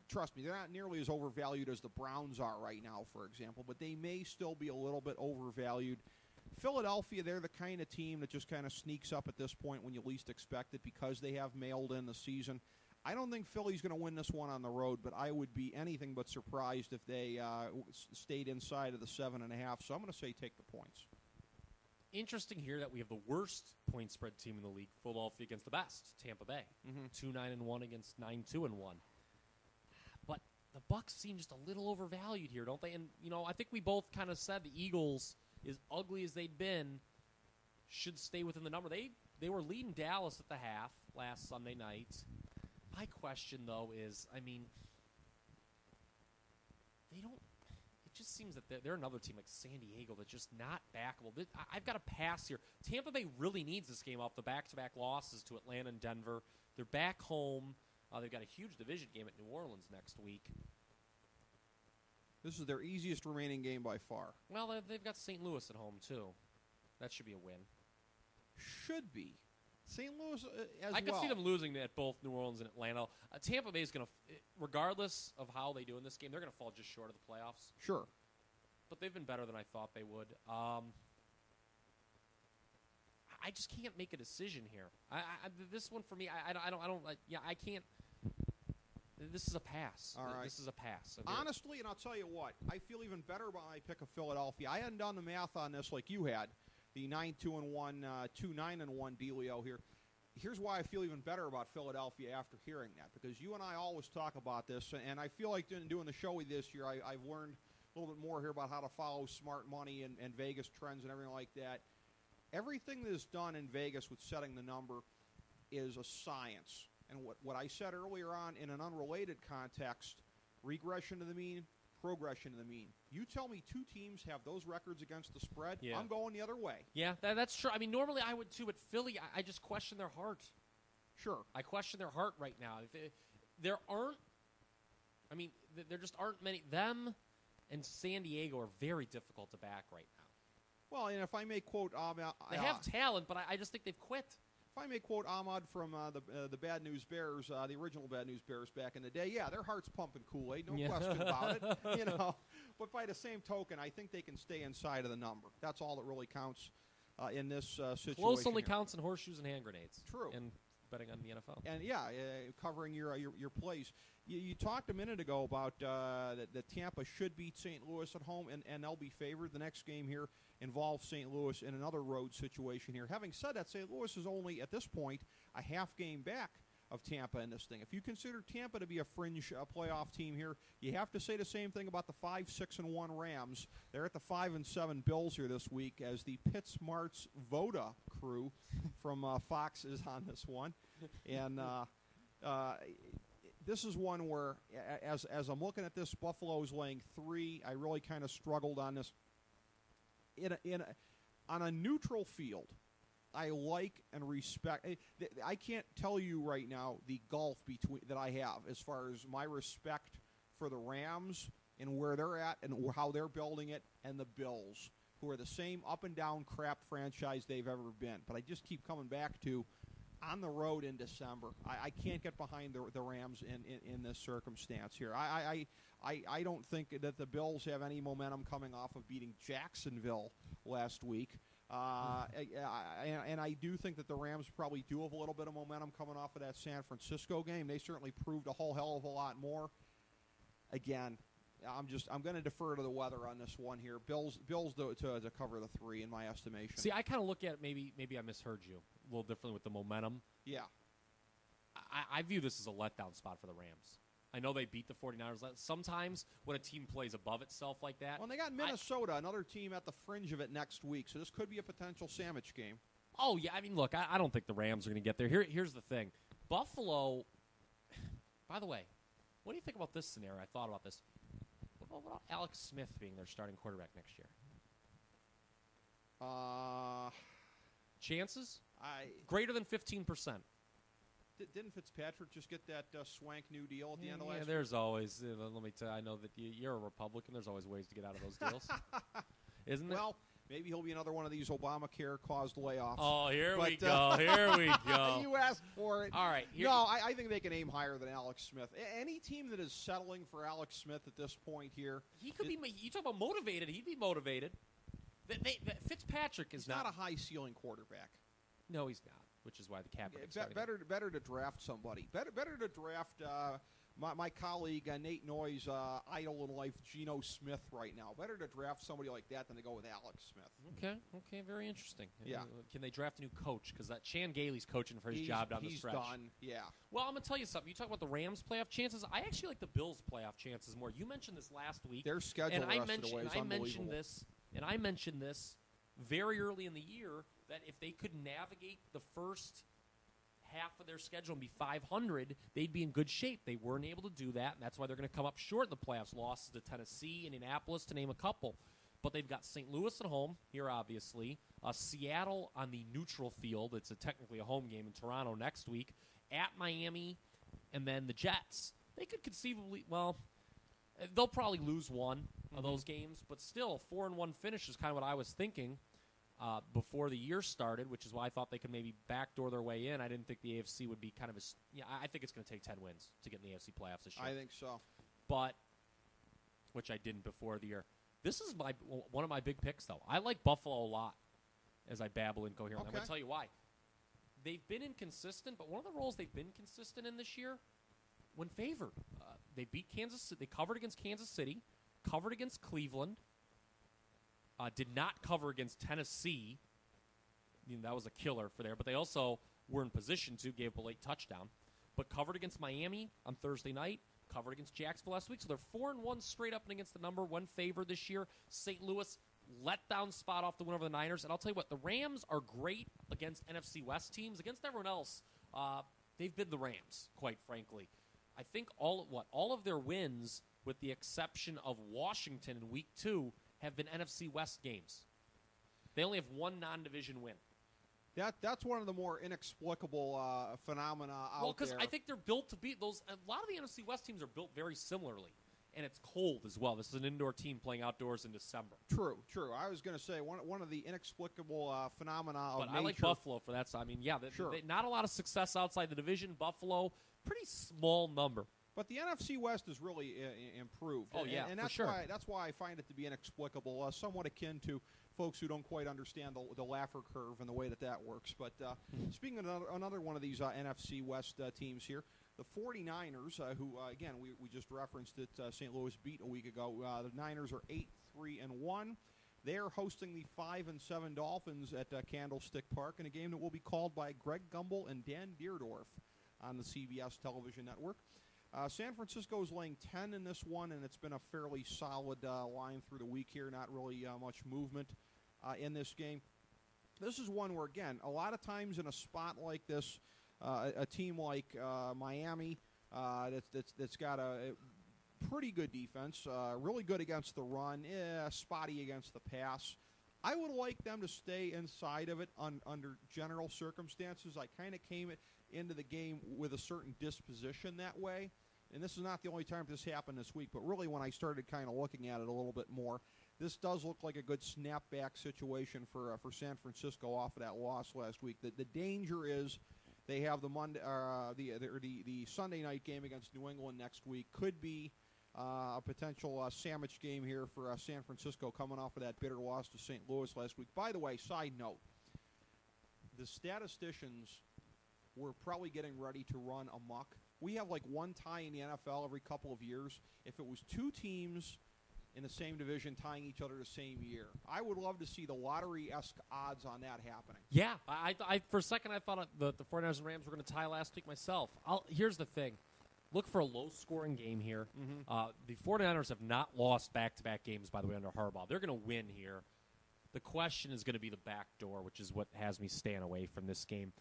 trust me, they're not nearly as overvalued as the Browns are right now, for example, but they may still be a little bit overvalued. Philadelphia, they're the kind of team that just kind of sneaks up at this point when you least expect it because they have mailed in the season. I don't think Philly's going to win this one on the road, but I would be anything but surprised if they stayed inside of the 7.5, so I'm going to say take the points. Interesting here that we have the worst point spread team in the league, Philadelphia, against the best, Tampa Bay. 2-9-1 against 9-2-1. But the Bucs seem just a little overvalued here, don't they? And, I think we both kind of said the Eagles, as ugly as they've been, should stay within the number. They were leading Dallas at the half last Sunday night. My question, though, is, they don't. It just seems that they're another team like San Diego that's just not backable. I've got a pass here. Tampa Bay really needs this game off the back-to-back losses to Atlanta and Denver. They're back home. They've got a huge division game at New Orleans next week. This is their easiest remaining game by far. Well, they've got St. Louis at home, too. That should be a win. Should be. St. Louis as well. I could see them losing at both New Orleans and Atlanta. Tampa Bay is going to, regardless of how they do in this game, they're going to fall just short of the playoffs. Sure. But they've been better than I thought they would. I just can't make a decision here. This one for me, I can't. This is a pass. All right. This is a pass. Honestly, and I'll tell you what, I feel even better about my pick of Philadelphia. I hadn't done the math on this like you had, the 9-2-1, 2-9-1 dealio here. Here's why I feel even better about Philadelphia after hearing that, because you and I always talk about this, and I feel like doing the show this year, I've learned a little bit more here about how to follow smart money and Vegas trends and everything like that. Everything that is done in Vegas with setting the number is a science. And what I said earlier on in an unrelated context, regression to the mean, progression to the mean. You tell me two teams have those records against the spread, yeah. I'm going the other way. Yeah, that's true. Normally I would too, but Philly, I just question their heart. Sure. I question their heart right now. There just aren't many. Them and San Diego are very difficult to back right now. Well, and if I may quote they have talent, but I just think they've quit. If I may quote Ahmad from the Bad News Bears, the original Bad News Bears back in the day, yeah, their heart's pumping Kool-Aid, no question about it. But by the same token, I think they can stay inside of the number. That's all that really counts in this situation. Close only counts in horseshoes and hand grenades. True. And betting on the NFL. And covering your plays. You talked a minute ago about that Tampa should beat St. Louis at home, and they'll be favored. The next game here involves St. Louis in another road situation here. Having said that, St. Louis is only, at this point, a half game back of Tampa in this thing. If you consider Tampa to be a fringe playoff team here, you have to say the same thing about the 5-6-1 Rams. They're at the 5-7 Bills here this week as the Pitt Smarts Voda crew from Fox is on this one. And this is one where, as I'm looking at this, Buffalo's laying 3. I really kind of struggled on this. On a neutral field, I like and respect. I can't tell you right now the gulf that I have as far as my respect for the Rams and where they're at and how they're building it, and the Bills, who are the same up-and-down crap franchise they've ever been. But I just keep coming back to, on the road in December, I can't get behind the Rams in this circumstance here. I don't think that the Bills have any momentum coming off of beating Jacksonville last week. And I do think that the Rams probably do have a little bit of momentum coming off of that San Francisco game. They certainly proved a whole hell of a lot more. Again, I'm going to defer to the weather on this one here. Bills to cover the 3 in my estimation. See, I kind of look at it, maybe I misheard you a little differently with the momentum. Yeah. I view this as a letdown spot for the Rams. I know they beat the 49ers. Sometimes when a team plays above itself like that. Well, they got Minnesota, another team at the fringe of it next week, so this could be a potential sandwich game. Oh, yeah. I mean, look, I don't think the Rams are going to get there. Here's the thing. Buffalo, by the way, what do you think about this scenario? I thought about this. What about Alex Smith being their starting quarterback next year? Chances? Greater than 15%. Didn't Fitzpatrick just get that swank new deal at the end of last year? There's always, let me tell you, I know that you're a Republican. There's always ways to get out of those deals. Isn't there? Well, maybe he'll be another one of these Obamacare-caused layoffs. Oh, here we go. Here we go. You asked for it. All right. I think they can aim higher than Alex Smith. Any team that is settling for Alex Smith at this point here. He could be. You talk about motivated. He'd be motivated. Fitzpatrick is not a high-ceiling quarterback. No, he's not, which is why the Kaepernick's better to draft somebody. Better to draft my colleague Nate Noy's idol in life, Geno Smith, right now. Better to draft somebody like that than to go with Alex Smith. Okay, very interesting. Yeah. Can they draft a new coach? Because Chan Gailey's coaching for his job down the stretch. He's done, yeah. Well, I'm going to tell you something. You talk about the Rams' playoff chances. I actually like the Bills' playoff chances more. You mentioned this last week. Their schedule I mentioned this very early in the year, that if they could navigate the first half of their schedule and be 500, they'd be in good shape. They weren't able to do that, and that's why they're going to come up short in the playoffs. Losses to Tennessee, Indianapolis, to name a couple. But they've got St. Louis at home here, obviously. Seattle on the neutral field. It's technically a home game in Toronto next week. At Miami, and then the Jets. They could conceivably, they'll probably lose one of those games, but still, 4-1 finish is kind of what I was thinking before the year started, which is why I thought they could maybe backdoor their way in. I didn't think the AFC would be kind of I think it's going to take 10 wins to get in the AFC playoffs this year. I think so. But, which I didn't before the year. This is one of my big picks, though. I like Buffalo a lot as I babble incoherently. Okay. I'm going to tell you why. They've been inconsistent, but one of the roles they've been consistent in this year, when favored. They beat Kansas City. They covered against Kansas City, covered against Cleveland, did not cover against Tennessee. That was a killer for there. But they also were in position to, gave a late touchdown. But covered against Miami on Thursday night, covered against Jacksonville last week. So they're 4-1 straight up and against the number one favorite this year. St. Louis let down spot off the win over the Niners. And I'll tell you what, the Rams are great against NFC West teams. Against everyone else, they've been the Rams, quite frankly. I think all of their wins, with the exception of Washington in Week 2, have been NFC West games. They only have one non-division win. That's one of the more inexplicable phenomena out there. Well, because I think they're built to beat those. A lot of the NFC West teams are built very similarly, and it's cold as well. This is an indoor team playing outdoors in December. True. I was going to say one of the inexplicable phenomena of nature. But I like Buffalo for that. So I mean, not a lot of success outside the division. Buffalo, pretty small number. But the NFC West has really improved. Oh, yeah, and for sure. That's why I find it to be inexplicable, somewhat akin to folks who don't quite understand the Laffer curve and the way that works. But speaking of another one of these NFC West teams here, the 49ers, who, again, we just referenced it, St. Louis beat a week ago. The Niners are 8-3-1. They're hosting the 5-7 Dolphins at Candlestick Park in a game that will be called by Greg Gumbel and Dan Deerdorf on the CBS television network. San Francisco is laying 10 in this one, and it's been a fairly solid line through the week here. Not really much movement in this game. This is one where, again, a lot of times in a spot like this, a team like Miami that's got a pretty good defense, really good against the run, spotty against the pass. I would like them to stay inside of it under general circumstances. I kind of came into the game with a certain disposition that way. And this is not the only time this happened this week, but really when I started kind of looking at it a little bit more, this does look like a good snapback situation for San Francisco off of that loss last week. The danger is they have the Sunday night game against New England next week. Could be a potential sandwich game here for San Francisco coming off of that bitter loss to St. Louis last week. By the way, side note, the statisticians were probably getting ready to run amok. We have like one tie in the NFL every couple of years. If it was two teams in the same division tying each other the same year, I would love to see the lottery-esque odds on that happening. Yeah, I for a second I thought the 49ers and Rams were going to tie last week myself. Here's the thing. look for a low-scoring game here. The 49ers have not lost back-to-back games, by the way, under Harbaugh. They're going to win here. The question is going to be the back door, which is what has me staying away from this game.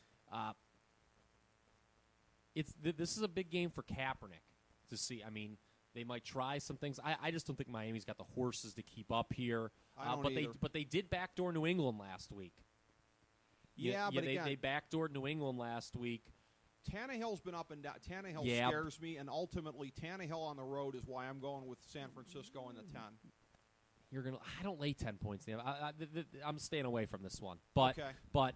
This is a big game for Kaepernick to see. I mean, they might try some things. I just don't think Miami's got the horses to keep up here. But they did backdoor New England last week. But again, they backdoored New England last week. Tannehill's been up and down. Tannehill scares me, and ultimately Tannehill on the road is why I'm going with San Francisco in the 10. I don't lay 10 points. I'm staying away from this one. But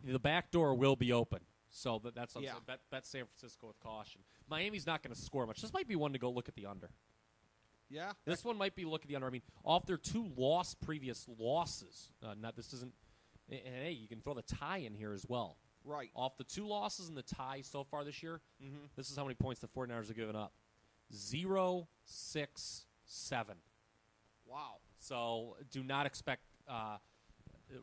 the back door will be open. So that's what I'm saying. Bet San Francisco with caution. Miami's not going to score much. This might be one to go look at the under. Yeah. This one might be look at the under. I mean, off their two previous losses. This isn't. And hey, you can throw the tie in here as well. Right. Off the 2 losses and the tie so far this year, this is how many points the 49ers have given up. 0, 6, 7. Wow. So do not expect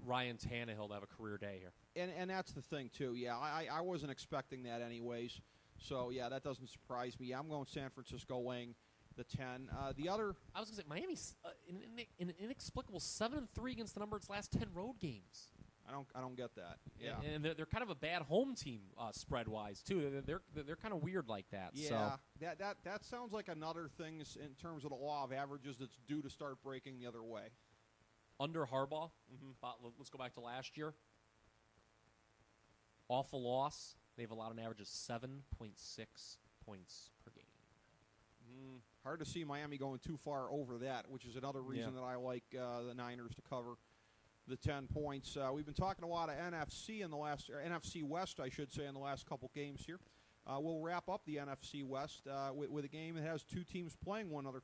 Ryan Tannehill to have a career day here. And that's the thing, too. Yeah, I wasn't expecting that anyways. So, yeah, that doesn't surprise me. I'm going San Francisco laying the 10. The other... I was going to say, Miami's in an inexplicable 7-3 against the number of its last 10 road games. I don't get that. Yeah, and they're kind of a bad home team spread wise too. They're kind of weird like that. Yeah, so. that sounds like another thing in terms of the law of averages that's due to start breaking the other way. Under Harbaugh, let's go back to last year. Off a loss, they've allowed an average of 7.6 points per game. Hard to see Miami going too far over that, which is another reason that I like the Niners to cover the 10 points. We've been talking a lot of NFC NFC West, I should say, in the last couple games here. We'll wrap up the NFC West with a game that has 2 teams playing one another.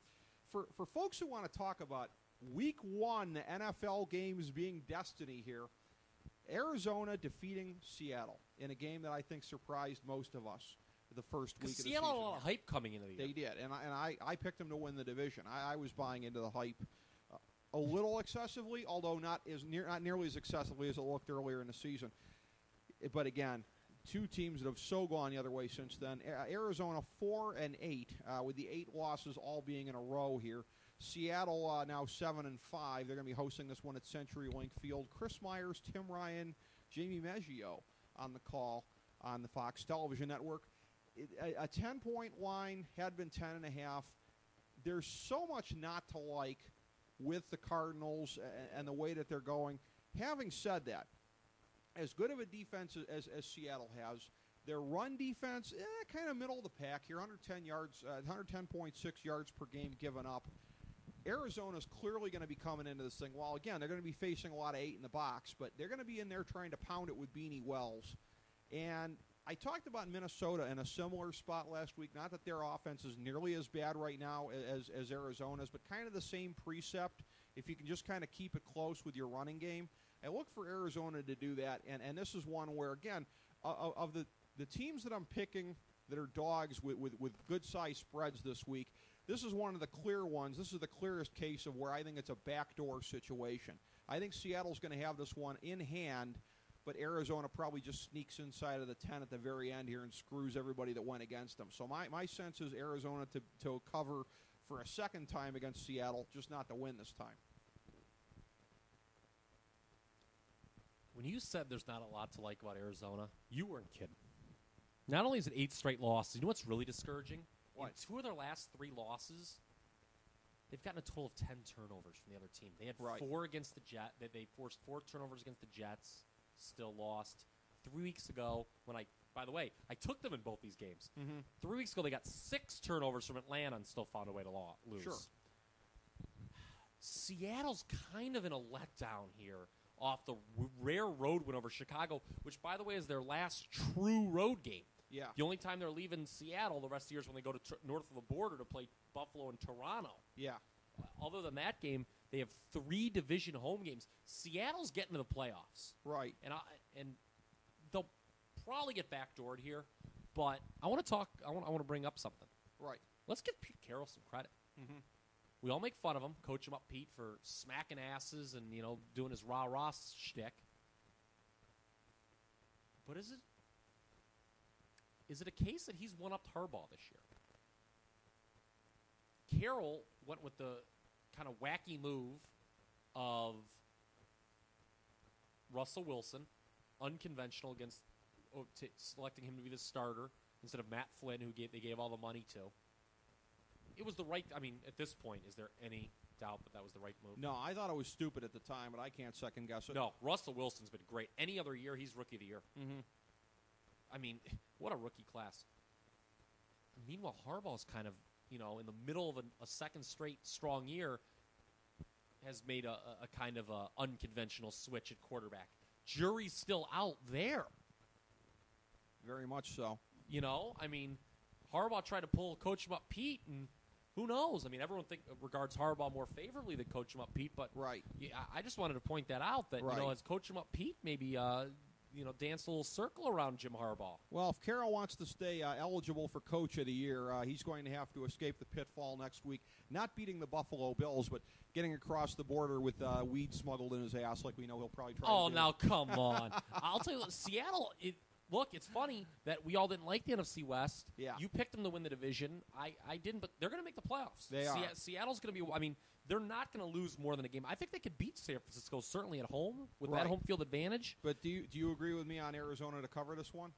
For folks who want to talk about Week 1 NFL games being destiny here, Arizona defeating Seattle in a game that I think surprised most of us the first week of the season. Seattle had a lot of hype coming into the year. They did, and I picked them to win the division. I was buying into the hype a little excessively, although not nearly as excessively as it looked earlier in the season. But again, 2 teams that have so gone the other way since then. Arizona 4-8, with the 8 losses all being in a row here. Seattle now 7-5. They're going to be hosting this one at CenturyLink Field. Chris Myers, Tim Ryan, Jamie Maggio on the call on the Fox Television Network. A 10-point line had been 10.5. There's so much not to like with the Cardinals and the way that they're going. Having said that, as good of a defense as Seattle has, their run defense, kind of middle of the pack here, 110.6 yards per game given up. Arizona's clearly going to be coming into this thing. Well, again, they're going to be facing a lot of 8 in the box, but they're going to be in there trying to pound it with Beanie Wells. And I talked about Minnesota in a similar spot last week. Not that their offense is nearly as bad right now as Arizona's, but kind of the same precept. If you can just kind of keep it close with your running game, I look for Arizona to do that. And this is one where, again, of the teams that I'm picking that are dogs with good-sized spreads this week, this is one of the clear ones. This is the clearest case of where I think it's a backdoor situation. I think Seattle's going to have this one in hand, but Arizona probably just sneaks inside of the 10 at the very end here and screws everybody that went against them. So my sense is Arizona to cover for a second time against Seattle, just not to win this time. When you said there's not a lot to like about Arizona, you weren't kidding. Not only is it 8 straight losses, you know what's really discouraging? What? In 2 of their last 3 losses, they've gotten a total of 10 turnovers from the other team. They had 4 against the Jets. They forced 4 turnovers against the Jets. Still lost. 3 weeks ago, by the way, I took them in both these games. 3 weeks ago, they got 6 turnovers from Atlanta and still found a way to lose. Sure. Seattle's kind of in a letdown here off the rare road win over Chicago, which, by the way, is their last true road game. Yeah. The only time they're leaving Seattle the rest of the year is when they go to north of the border to play Buffalo and Toronto. Yeah. Other than that game, they have 3 division home games. Seattle's getting to the playoffs. Right. And they'll probably get backdoored here, but I want to bring up something. Right. Let's give Pete Carroll some credit. We all make fun of him, coach him up, Pete, for smacking asses and, doing his rah-rah shtick. But is it a case that he's one-upped Harbaugh this year? Carroll went with the kind of wacky move of Russell Wilson, unconventional against selecting him to be the starter instead of Matt Flynn, who they gave all the money to. It was the right. I mean, at this point, is there any doubt that was the right move? No, I thought it was stupid at the time, but I can't second guess it. No, Russell Wilson's been great. Any other year, he's Rookie of the Year. Mm-hmm. I mean, what a rookie class. Meanwhile, Harbaugh's kind of, in the middle of a second straight strong year, has made a kind of a unconventional switch at quarterback. Jury's still out there. Very much so. I mean, Harbaugh tried to Coach him up Pete, and who knows? I mean, everyone regards Harbaugh more favorably than Coach him up Pete, but right. Yeah, I just wanted to point that out that, right. As Coach him up Pete maybe dance a little circle around Jim Harbaugh. Well, if Carroll wants to stay eligible for Coach of the Year, he's going to have to escape the pitfall next week. Not beating the Buffalo Bills, but getting across the border with weed smuggled in his ass, like we know he'll probably try to do. Oh, now come on. I'll tell you what, Seattle, look, it's funny that we all didn't like the NFC West. Yeah. You picked them to win the division. I didn't, but they're going to make the playoffs. They are. Seattle's going to be, they're not going to lose more than a game. I think they could beat San Francisco, certainly at home, with right. that home field advantage. But do you agree with me on Arizona to cover this one?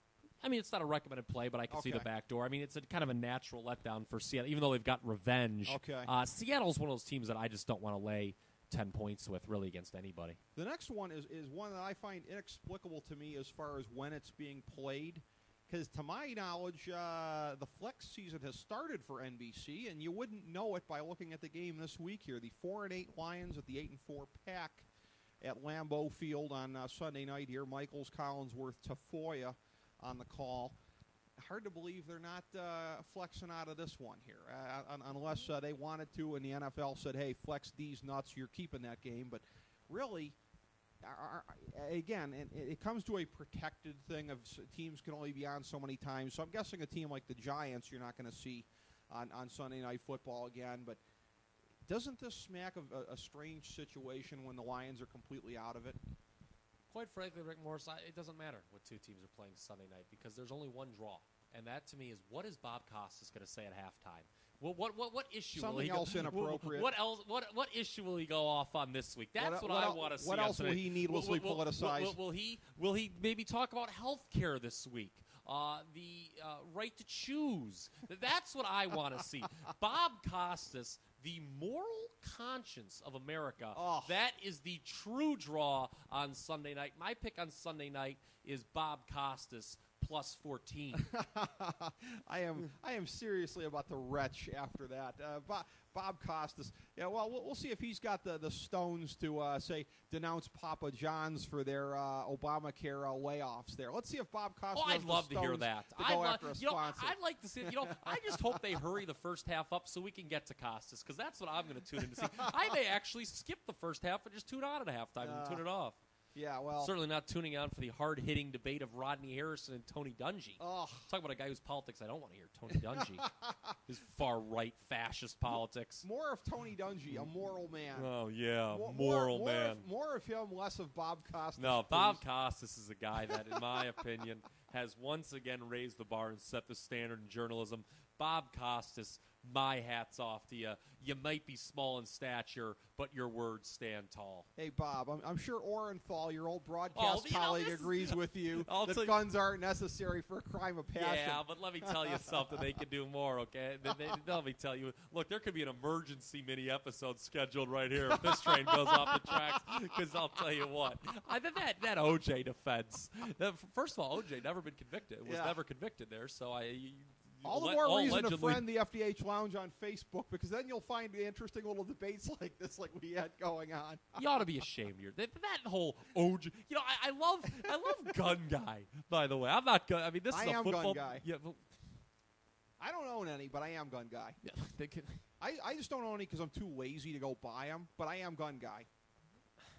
I mean, it's not a recommended play, but I can see the back door. I mean, it's a kind of a natural letdown for Seattle, even though they've got revenge. Okay. Seattle's one of those teams that I just don't want to lay 10 points with, really, against anybody. The next one is one that I find inexplicable to me as far as when it's being played. Because to my knowledge, the flex season has started for NBC, and you wouldn't know it by looking at the game this week here. The 4-8 Lions at the 8-4 Pack at Lambeau Field on Sunday night here. Michaels, Collinsworth, Tafoya on the call. Hard to believe they're not flexing out of this one here, unless they wanted to, and the NFL said, "Hey, flex these nuts. You're keeping that game." But really. Again, it comes to a protected thing of teams can only be on so many times. So I'm guessing a team like the Giants you're not going to see on Sunday Night Football again. But doesn't this smack of a strange situation when the Lions are completely out of it? Quite frankly, Rick Morris, it doesn't matter what two teams are playing Sunday night because there's only one draw. And that, to me, is what is Bob Costas going to say at halftime? What issue Something will he else inappropriate. What issue will he go off on this week? That's what I want to see. What else will he needlessly politicize? Will he maybe talk about health care this week? The right to choose. That's what I want to see. Bob Costas, the moral conscience of America. Oh. That is the true draw on Sunday night. My pick on Sunday night is Bob Costas plus 14. I am seriously about to retch after that. Bob Costas. Yeah, well, we'll see if he's got the stones to say denounce Papa John's for their Obamacare layoffs there. Let's see if Bob Costas. I'd love to hear that. I'd like to see. I just hope they hurry the first half up so we can get to Costas because that's what I'm going to tune in to see. I may actually skip the first half and just tune on at halftime and tune it off. Yeah, well. Certainly not tuning on for the hard-hitting debate of Rodney Harrison and Tony Dungy. Oh. Talk about a guy whose politics I don't want to hear, Tony Dungy. His far-right fascist politics. More of Tony Dungy, a moral man. Oh, yeah, moral man. More of him, less of Bob Costas. No, Bob Costas is a guy that, in my opinion, has once again raised the bar and set the standard in journalism. Bob Costas, my hat's off to you. You might be small in stature, but your words stand tall. Hey, Bob, I'm sure Orenthal, your old broadcast colleague, agrees with you that guns aren't necessary for a crime of passion. Yeah, but let me tell you something. They can do more, okay? Let me tell you. Look, there could be an emergency mini episode scheduled right here if this train goes off the tracks, because I'll tell you what. That O.J. defense. First of all, O.J. never been convicted. Was never convicted there, so all the more reason to friend the FDH Lounge on Facebook, because then you'll find interesting little debates like this, like we had going on. You ought to be ashamed here. That whole OJ. I love gun guy. By the way, I'm not gun. I mean, this is a football gun guy. Yeah, but, I don't own any, but I am gun guy. Yeah, I just don't own any because I'm too lazy to go buy them. But I am gun guy.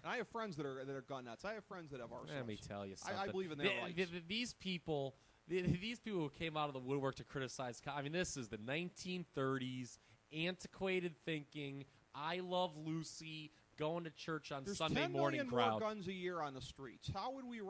And I have friends that are gun nuts. I have friends that have arsenals. Let me tell you something. I believe in their rights. These people who came out of the woodwork to criticize, I mean, this is the 1930s, antiquated thinking, I Love Lucy, going to church on There's Sunday 10 morning million crowd. more guns a year on the streets. How would we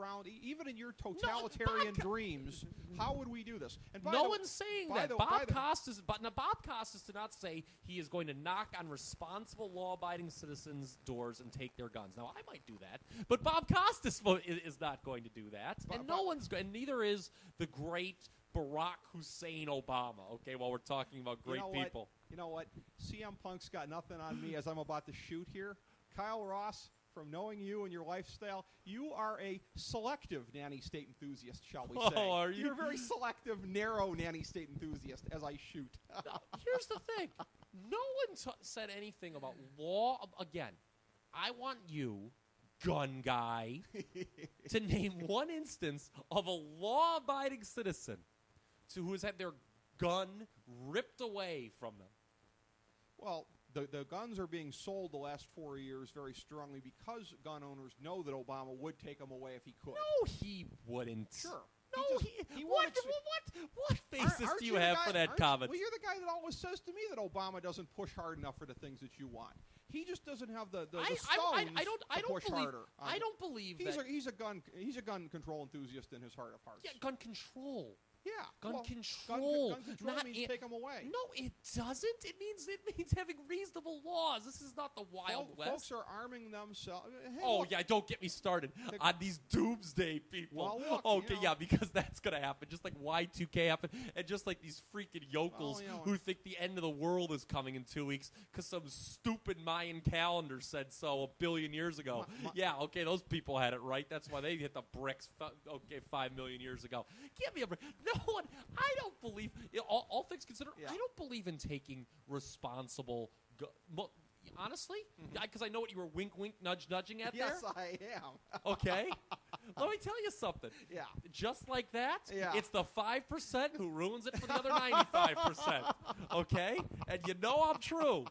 even in your totalitarian dreams, how would we do this? And No one's saying that. Bob Costas did not say he is going to knock on responsible, law-abiding citizens' doors and take their guns. Now, I might do that, but Bob Costas is not going to do that, and neither is the great Barack Hussein Obama. Okay, while we're talking about great people. You know what? CM Punk's got nothing on me as I'm about to shoot here. Kyle Ross, from knowing you and your lifestyle, you are a selective nanny state enthusiast, shall we say. Oh, are you? You're a very selective, narrow nanny state enthusiast as I shoot. Now, here's the thing. No one said anything about law. Again, I want you, gun guy, to name one instance of a law-abiding citizen who has had their gun ripped away from them. Well, the guns are being sold the last 4 years very strongly because gun owners know that Obama would take them away if he could. No, he wouldn't. Sure. What basis do you have for that comment? Well, you're the guy that always says to me that Obama doesn't push hard enough for the things that you want. He just doesn't have the stones to push harder. I don't believe that. He's a gun control enthusiast in his heart of hearts. Yeah, gun control. Yeah, gun control. Gun control means take them away. No, it doesn't. It means having reasonable laws. This is not the Wild West. Folks are arming themselves. Hey, yeah, don't get me started on these doomsday people. Well, look, okay, yeah, because that's going to happen. Just like Y2K happened, and just like these freaking yokels who think the end of the world is coming in 2 weeks because some stupid Mayan calendar said so a billion years ago. Yeah, okay, those people had it right. That's why they hit the bricks. 5 million years ago. Give me a break. No one. I don't believe. All things considered, I don't believe in taking responsible. Honestly, because I know what you were wink, nudging at there. Yes, I am. Okay, let me tell you something. Yeah. Just like that, it's the 5% who ruins it for the other 95%. Okay, and you know I'm true.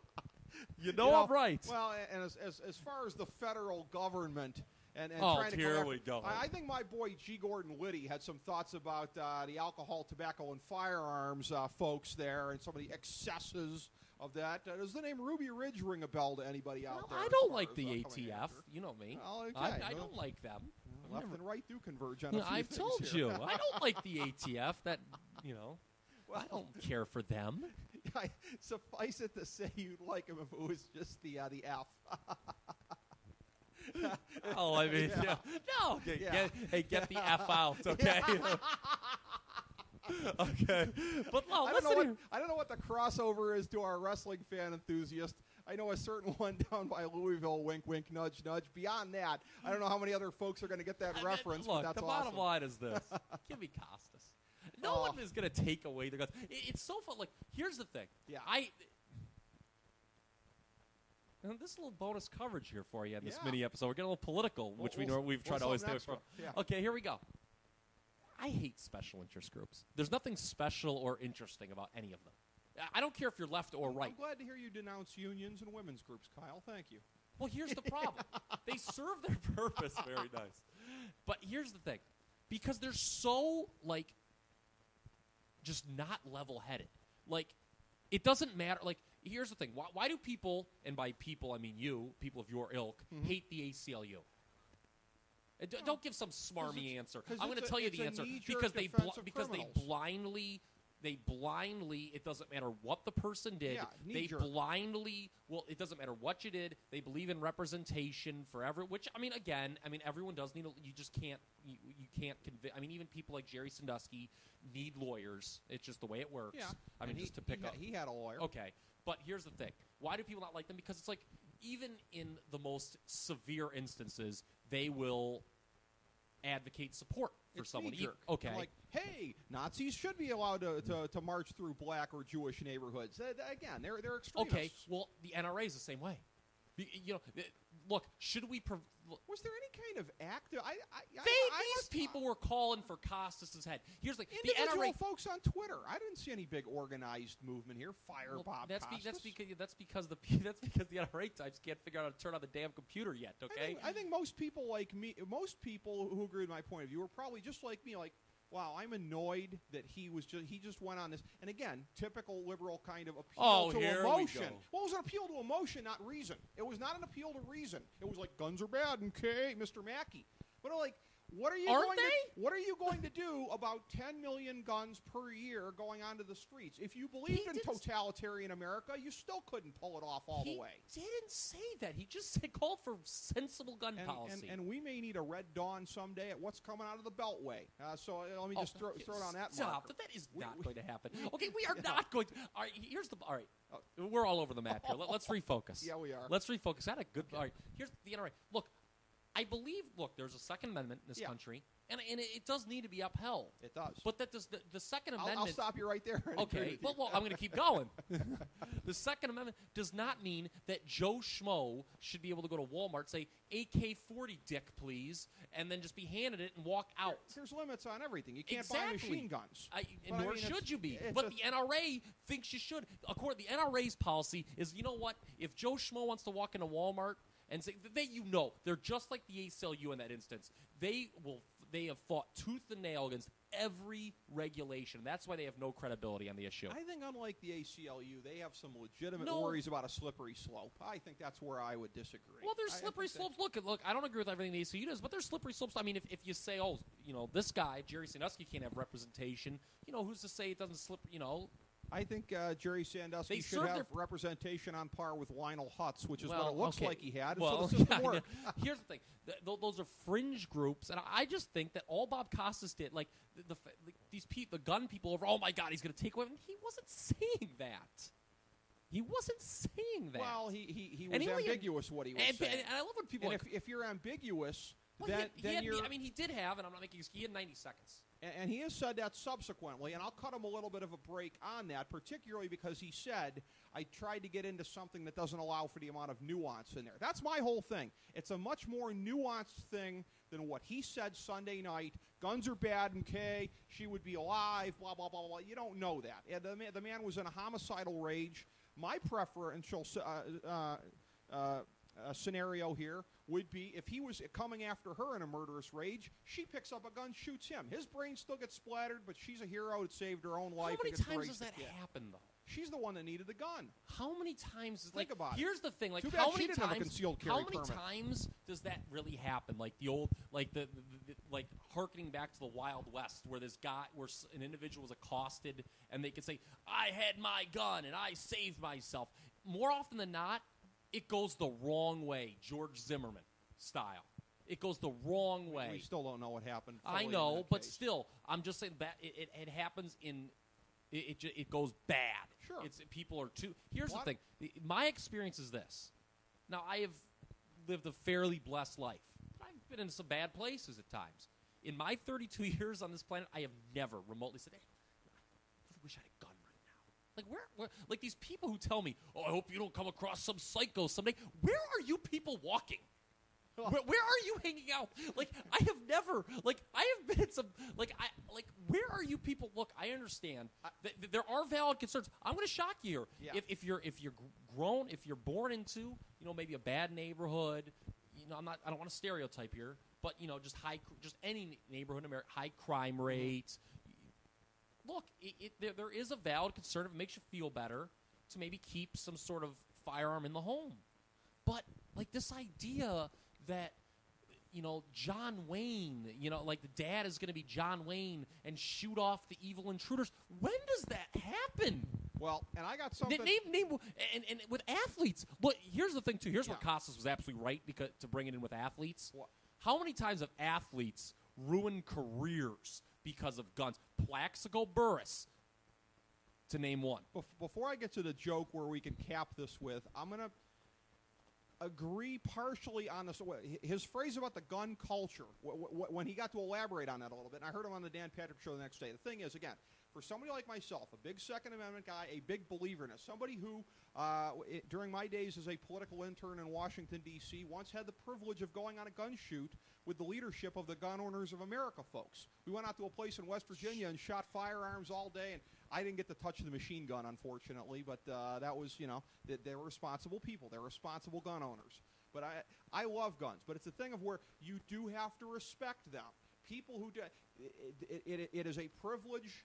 You know I'm right. Well, and as far as the federal government. And trying to here we go. I think my boy G. Gordon Liddy had some thoughts about the alcohol, tobacco, and firearms folks there and some of the excesses of that. Does the name Ruby Ridge ring a bell to anybody out there? I don't like the ATF. You know me. Well, okay. I don't like them. Left and right do converge on a few I've things told here. you. I don't like the ATF. That, well, I don't care for them. Suffice it to say you'd like him if it was just the F. Oh, I mean, no. Okay, get the F out, okay? Okay, but no, I don't know what the crossover is to our wrestling fan enthusiast. I know a certain one down by Louisville, wink, wink, nudge, nudge. Beyond that, I don't know how many other folks are going to get that reference, look, but that's the awesome. bottom line is this. Give me Costas. No one is going to take away their guns. It's so fun. Like, here's the thing. Yeah. And this little bonus coverage here for you in this mini episode. We're getting a little political, which we've tried to always do. Okay, here we go. I hate special interest groups. There's nothing special or interesting about any of them. I don't care if you're left or right. I'm glad to hear you denounce unions and women's groups, Kyle. Thank you. Well, here's the problem. They serve their purpose very nice. But here's the thing. Because they're so, just not level-headed. It doesn't matter. Here's the thing. Why do people, and by people I mean you, people of your ilk, hate the ACLU? Don't give some smarmy answer. I'm going to tell you the answer. Because they blindly, it doesn't matter what the person did. Yeah, they blindly, it doesn't matter what you did. They believe in representation for which, everyone does need, you just can't, you can't convince, even people like Jerry Sandusky need lawyers. It's just the way it works. Yeah. Just to pick up. He had a lawyer. Okay. But here's the thing. Why do people not like them? Because it's even in the most severe instances, they will advocate support for someone. Okay. I'm hey, Nazis should be allowed to march through black or Jewish neighborhoods. Again, they're extremists. Okay. Well, the NRA is the same way. Look, should we... Was there any kind of active... These people were calling for Costas' head. Here's the individual NRA folks on Twitter. I didn't see any big organized movement here. Bob Costas. That's because the NRA types can't figure out how to turn on the damn computer yet. Okay. I think most people like me, most people who agree with my point of view, are probably just like me. Wow, I'm annoyed that he just went on this. And again, typical liberal kind of appeal to emotion. We go. Well, it was an appeal to emotion, not reason. It was not an appeal to reason. It was like, guns are bad, okay, Mr. Mackey. But like, what are you going to do about 10 million guns per year going onto the streets? If you believed in totalitarian America, you still couldn't pull it off all the way. He didn't say that. He just called for sensible gun policy. And we may need a red dawn someday at what's coming out of the Beltway. So let me just throw it on that marker. That is not going to happen. Okay, we are not going to. All right, all right. We're all over the map here. Let's refocus. Yeah, we are. Let's refocus. That a good. Okay. All right, here's the NRA. Look, I believe, there's a Second Amendment in this country, and it does need to be upheld. It does. But that does the Second Amendment. I'll stop you right there. Okay, well, I'm going to keep going. The Second Amendment does not mean that Joe Schmo should be able to go to Walmart, say, AK-40 dick, please, and then just be handed it and walk out. There's limits on everything. You can't buy machine guns. Nor should you be. But the NRA thinks you should. According the NRA's policy is, you know what? If Joe Schmo wants to walk into Walmart and say they're just like the ACLU in that instance. They have fought tooth and nail against every regulation. That's why they have no credibility on the issue. I think unlike the ACLU, they have some legitimate worries about a slippery slope. I think that's where I would disagree. Well, there's slippery slopes. Look, I don't agree with everything the ACLU does, but there's slippery slopes. I mean, if you say, this guy, Jerry Sandusky, can't have representation, who's to say it doesn't slip, I think Jerry Sandusky should have representation on par with Lionel Hutz, which is what it looks like he had. So the system worked. Here's the thing. Those are fringe groups, and I just think that all Bob Costas did, like the gun people over, oh, my God, he's going to take away. He wasn't saying that. He wasn't saying that. Well, he was ambiguous what he was saying. And I love when people if you're ambiguous, then you're... I mean, he did have, and I'm not making – he had 90 seconds. And he has said that subsequently, and I'll cut him a little bit of a break on that, particularly because he said, I tried to get into something that doesn't allow for the amount of nuance in there. That's my whole thing. It's a much more nuanced thing than what he said Sunday night. Guns are bad, okay, she would be alive, blah, blah, blah, blah. You don't know that. The man was in a homicidal rage. My preferential scenario here would be if he was coming after her in a murderous rage, she picks up a gun, shoots him. His brain still gets splattered, but she's a hero that saved her own life. How many times does that happen, though? She's the one that needed the gun. How many times? Think about it. Here's the thing: Too bad she didn't have a concealed carry permit. How many times does that really happen? Like the old, like the harkening back to the Wild West, where this guy, where an individual was accosted, and they could say, "I had my gun and I saved myself." More often than not, it goes the wrong way, George Zimmerman style. It goes the wrong way. We still don't know what happened. I know, but still, I'm just saying that it happens in. It goes bad. Sure. People are too. Here's the thing. My experience is this. Now, I have lived a fairly blessed life. I've been in some bad places at times. In my 32 years on this planet, I have never remotely said, "Hey, I really wish I had a gun right now." Like where? Like these people who tell me, "Oh, I hope you don't come across some psycho someday." Where are you people walking? Where are you hanging out? Like, I have never, like, I have been at some, where are you people? Look, I understand that there are valid concerns. I'm going to shock you here. Yeah. If you're grown, if you're born into, maybe a bad neighborhood, I don't want to stereotype here, but, just any neighborhood in America, high crime rates. Look, there is a valid concern if it makes you feel better to maybe keep some sort of firearm in the home. But, like, this idea that, John Wayne, like the dad is going to be John Wayne and shoot off the evil intruders. When does that happen? Well, and I got something. And with athletes, look, here's the thing, too. Here's where Costas was absolutely right to bring it in with athletes. What? How many times have athletes ruined careers because of guns? Plaxico Burress, to name one. Before I get to the joke where we can cap this with, I'm going to agree partially on this. His phrase about the gun culture, when he got to elaborate on that a little bit, and I heard him on the Dan Patrick Show the next day. The thing is, again, for somebody like myself, a big Second Amendment guy, a big believer in it, somebody who, during my days as a political intern in Washington, D.C., once had the privilege of going on a gun shoot with the leadership of the Gun Owners of America folks. We went out to a place in West Virginia and shot firearms all day, and I didn't get to touch the machine gun, unfortunately, but that was, they're responsible people. They're responsible gun owners. But I love guns, but it's a thing of where you do have to respect them. people who do it is a privilege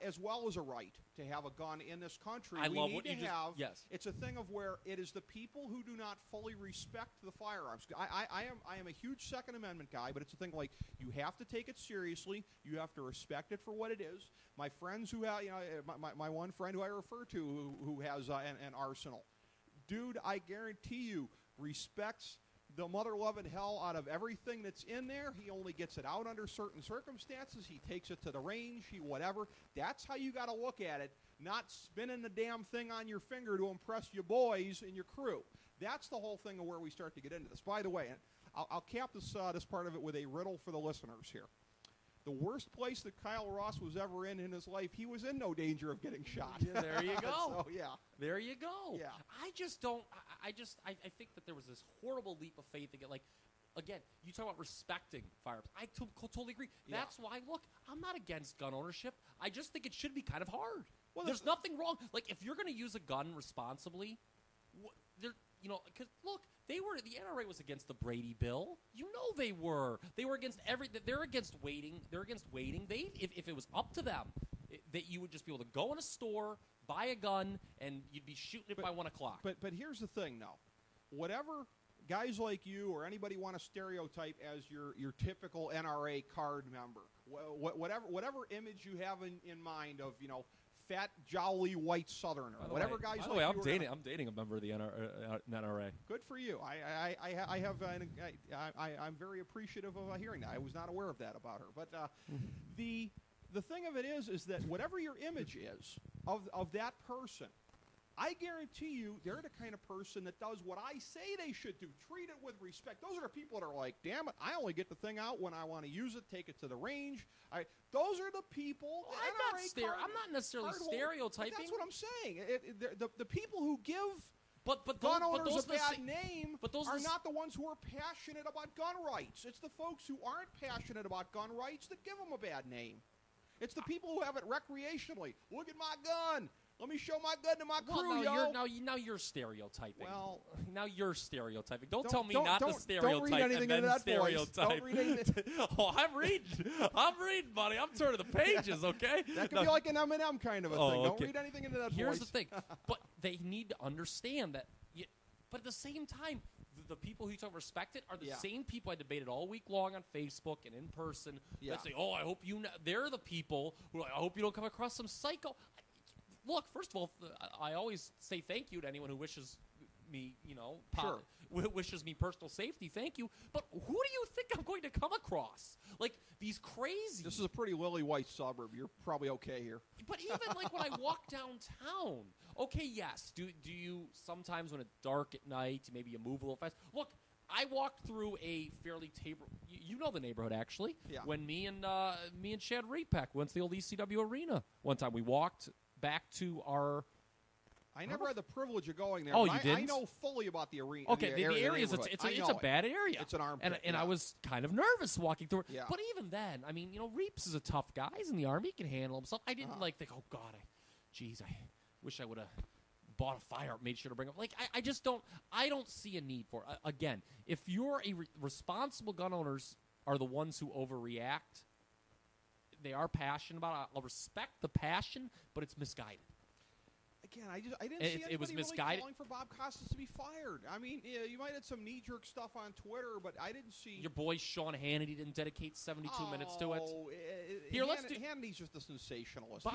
as well as a right to have a gun in this country. I love need what to you have. Yes. It's a thing of where it is the people who do not fully respect the firearms. I am a huge Second Amendment guy, but it's a thing like you have to take it seriously. You have to respect it for what it is. My friends who have, my one friend who I refer to who has an arsenal, dude, I guarantee you respects the mother-loving hell out of everything that's in there. He only gets it out under certain circumstances. He takes it to the range, whatever. That's how you got to look at it, not spinning the damn thing on your finger to impress your boys and your crew. That's the whole thing of where we start to get into this. By the way, I'll cap this part of it with a riddle for the listeners here. The worst place that Kyle Ross was ever in his life, he was in no danger of getting shot. Yeah, there you go. So, yeah. There you go. Yeah. I just don't. I think that there was this horrible leap of faith to get, like, again, you talk about respecting firearms. I totally agree. Yeah. That's why, look, I'm not against gun ownership. I just think it should be kind of hard. Well, there's nothing wrong. Like, if you're going to use a gun responsibly, because look, the NRA was against the Brady bill. You know they were. They were against They're against waiting. They're against waiting. If it was up to them, that you would just be able to go in a store, buy a gun, and you'd be shooting it by 1 o'clock. But here's the thing, though. Whatever guys like you or anybody want to stereotype as your typical NRA card member, whatever image you have in mind of, fat, jolly, white Southerner, whatever guys like you. I'm dating a member of the NRA. Good for you. I'm very appreciative of hearing that. I was not aware of that about her. But the thing of it is that whatever your image is of that person, I guarantee you they're the kind of person that does what I say they should do. Treat it with respect. Those are the people that are like, damn it, I only get the thing out when I want to use it, take it to the range. Those are the people. Well, I'm not necessarily stereotyping. That's what I'm saying. The people who give gun owners a bad name are not the ones who are passionate about gun rights. It's the folks who aren't passionate about gun rights that give them a bad name. It's the people who have it recreationally. Look at my gun. Let me show my gun to my crew, now you're stereotyping. Well, now you're stereotyping. Don't tell me not to stereotype don't read anything and then into that stereotype. Don't read anything. Oh, I'm reading, buddy. I'm turning the pages, okay? That could be like an M&M kind of a thing. Okay. Don't read anything into that Here's voice. the thing. But they need to understand that. But at the same time, the people who don't respect it are the same people I debated all week long on Facebook and in person that say, oh, I hope you know. They're the people who are like, I hope you don't come across some psycho. Look, first of all, I always say thank you to anyone who wishes me, wishes me personal safety. Thank you. But who do you think I'm going to come across? Like, these crazy. This is a pretty lily white suburb. You're probably okay here. But even like when I walk downtown, okay, yes. Do you sometimes when it's dark at night, maybe you move a little fast? Look, I walked through a fairly you know the neighborhood, actually. Yeah. When me and Chad Repack went to the old ECW arena one time, we walked back to our. I never had the privilege of going there. Oh, but you didn't? I know fully about the arena. Okay, the area is it's a bad area. It's an armpit. And I was kind of nervous walking through it. Yeah. But even then, I mean, Reeps is a tough guy. He's in the Army. He can handle himself. I didn't think, oh, God, I wish I would have bought a fire, made sure to bring it. Like, I just don't see a need for it. Again, if you're responsible gun owners are the ones who overreact, they are passionate about it. I'll respect the passion, but it's misguided. Again, I didn't see anybody was misguided. Really calling for Bob Costas to be fired. I mean, you might have some knee-jerk stuff on Twitter, but I didn't see. Your boy Sean Hannity didn't dedicate 72 minutes to it. Here, Hannity's just a sensationalist.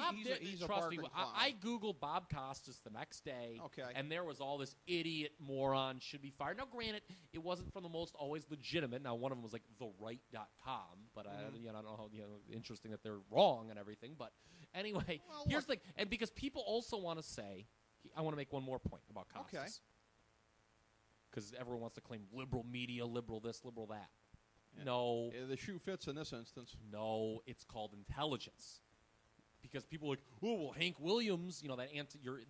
He's a trust me, clown. I Googled Bob Costas the next day, and there was all this idiot moron should be fired. Now, granted, it wasn't from the most always legitimate. Now, one of them was like theright.com, but I don't know how interesting that they're wrong and everything. But anyway, here's the thing, and because people also want to say. I want to make one more point about Costas. Okay. Because everyone wants to claim liberal media, liberal this, liberal that. Yeah. No. The shoe fits in this instance. No, it's called intelligence. Because people are like, oh, well, Hank Williams,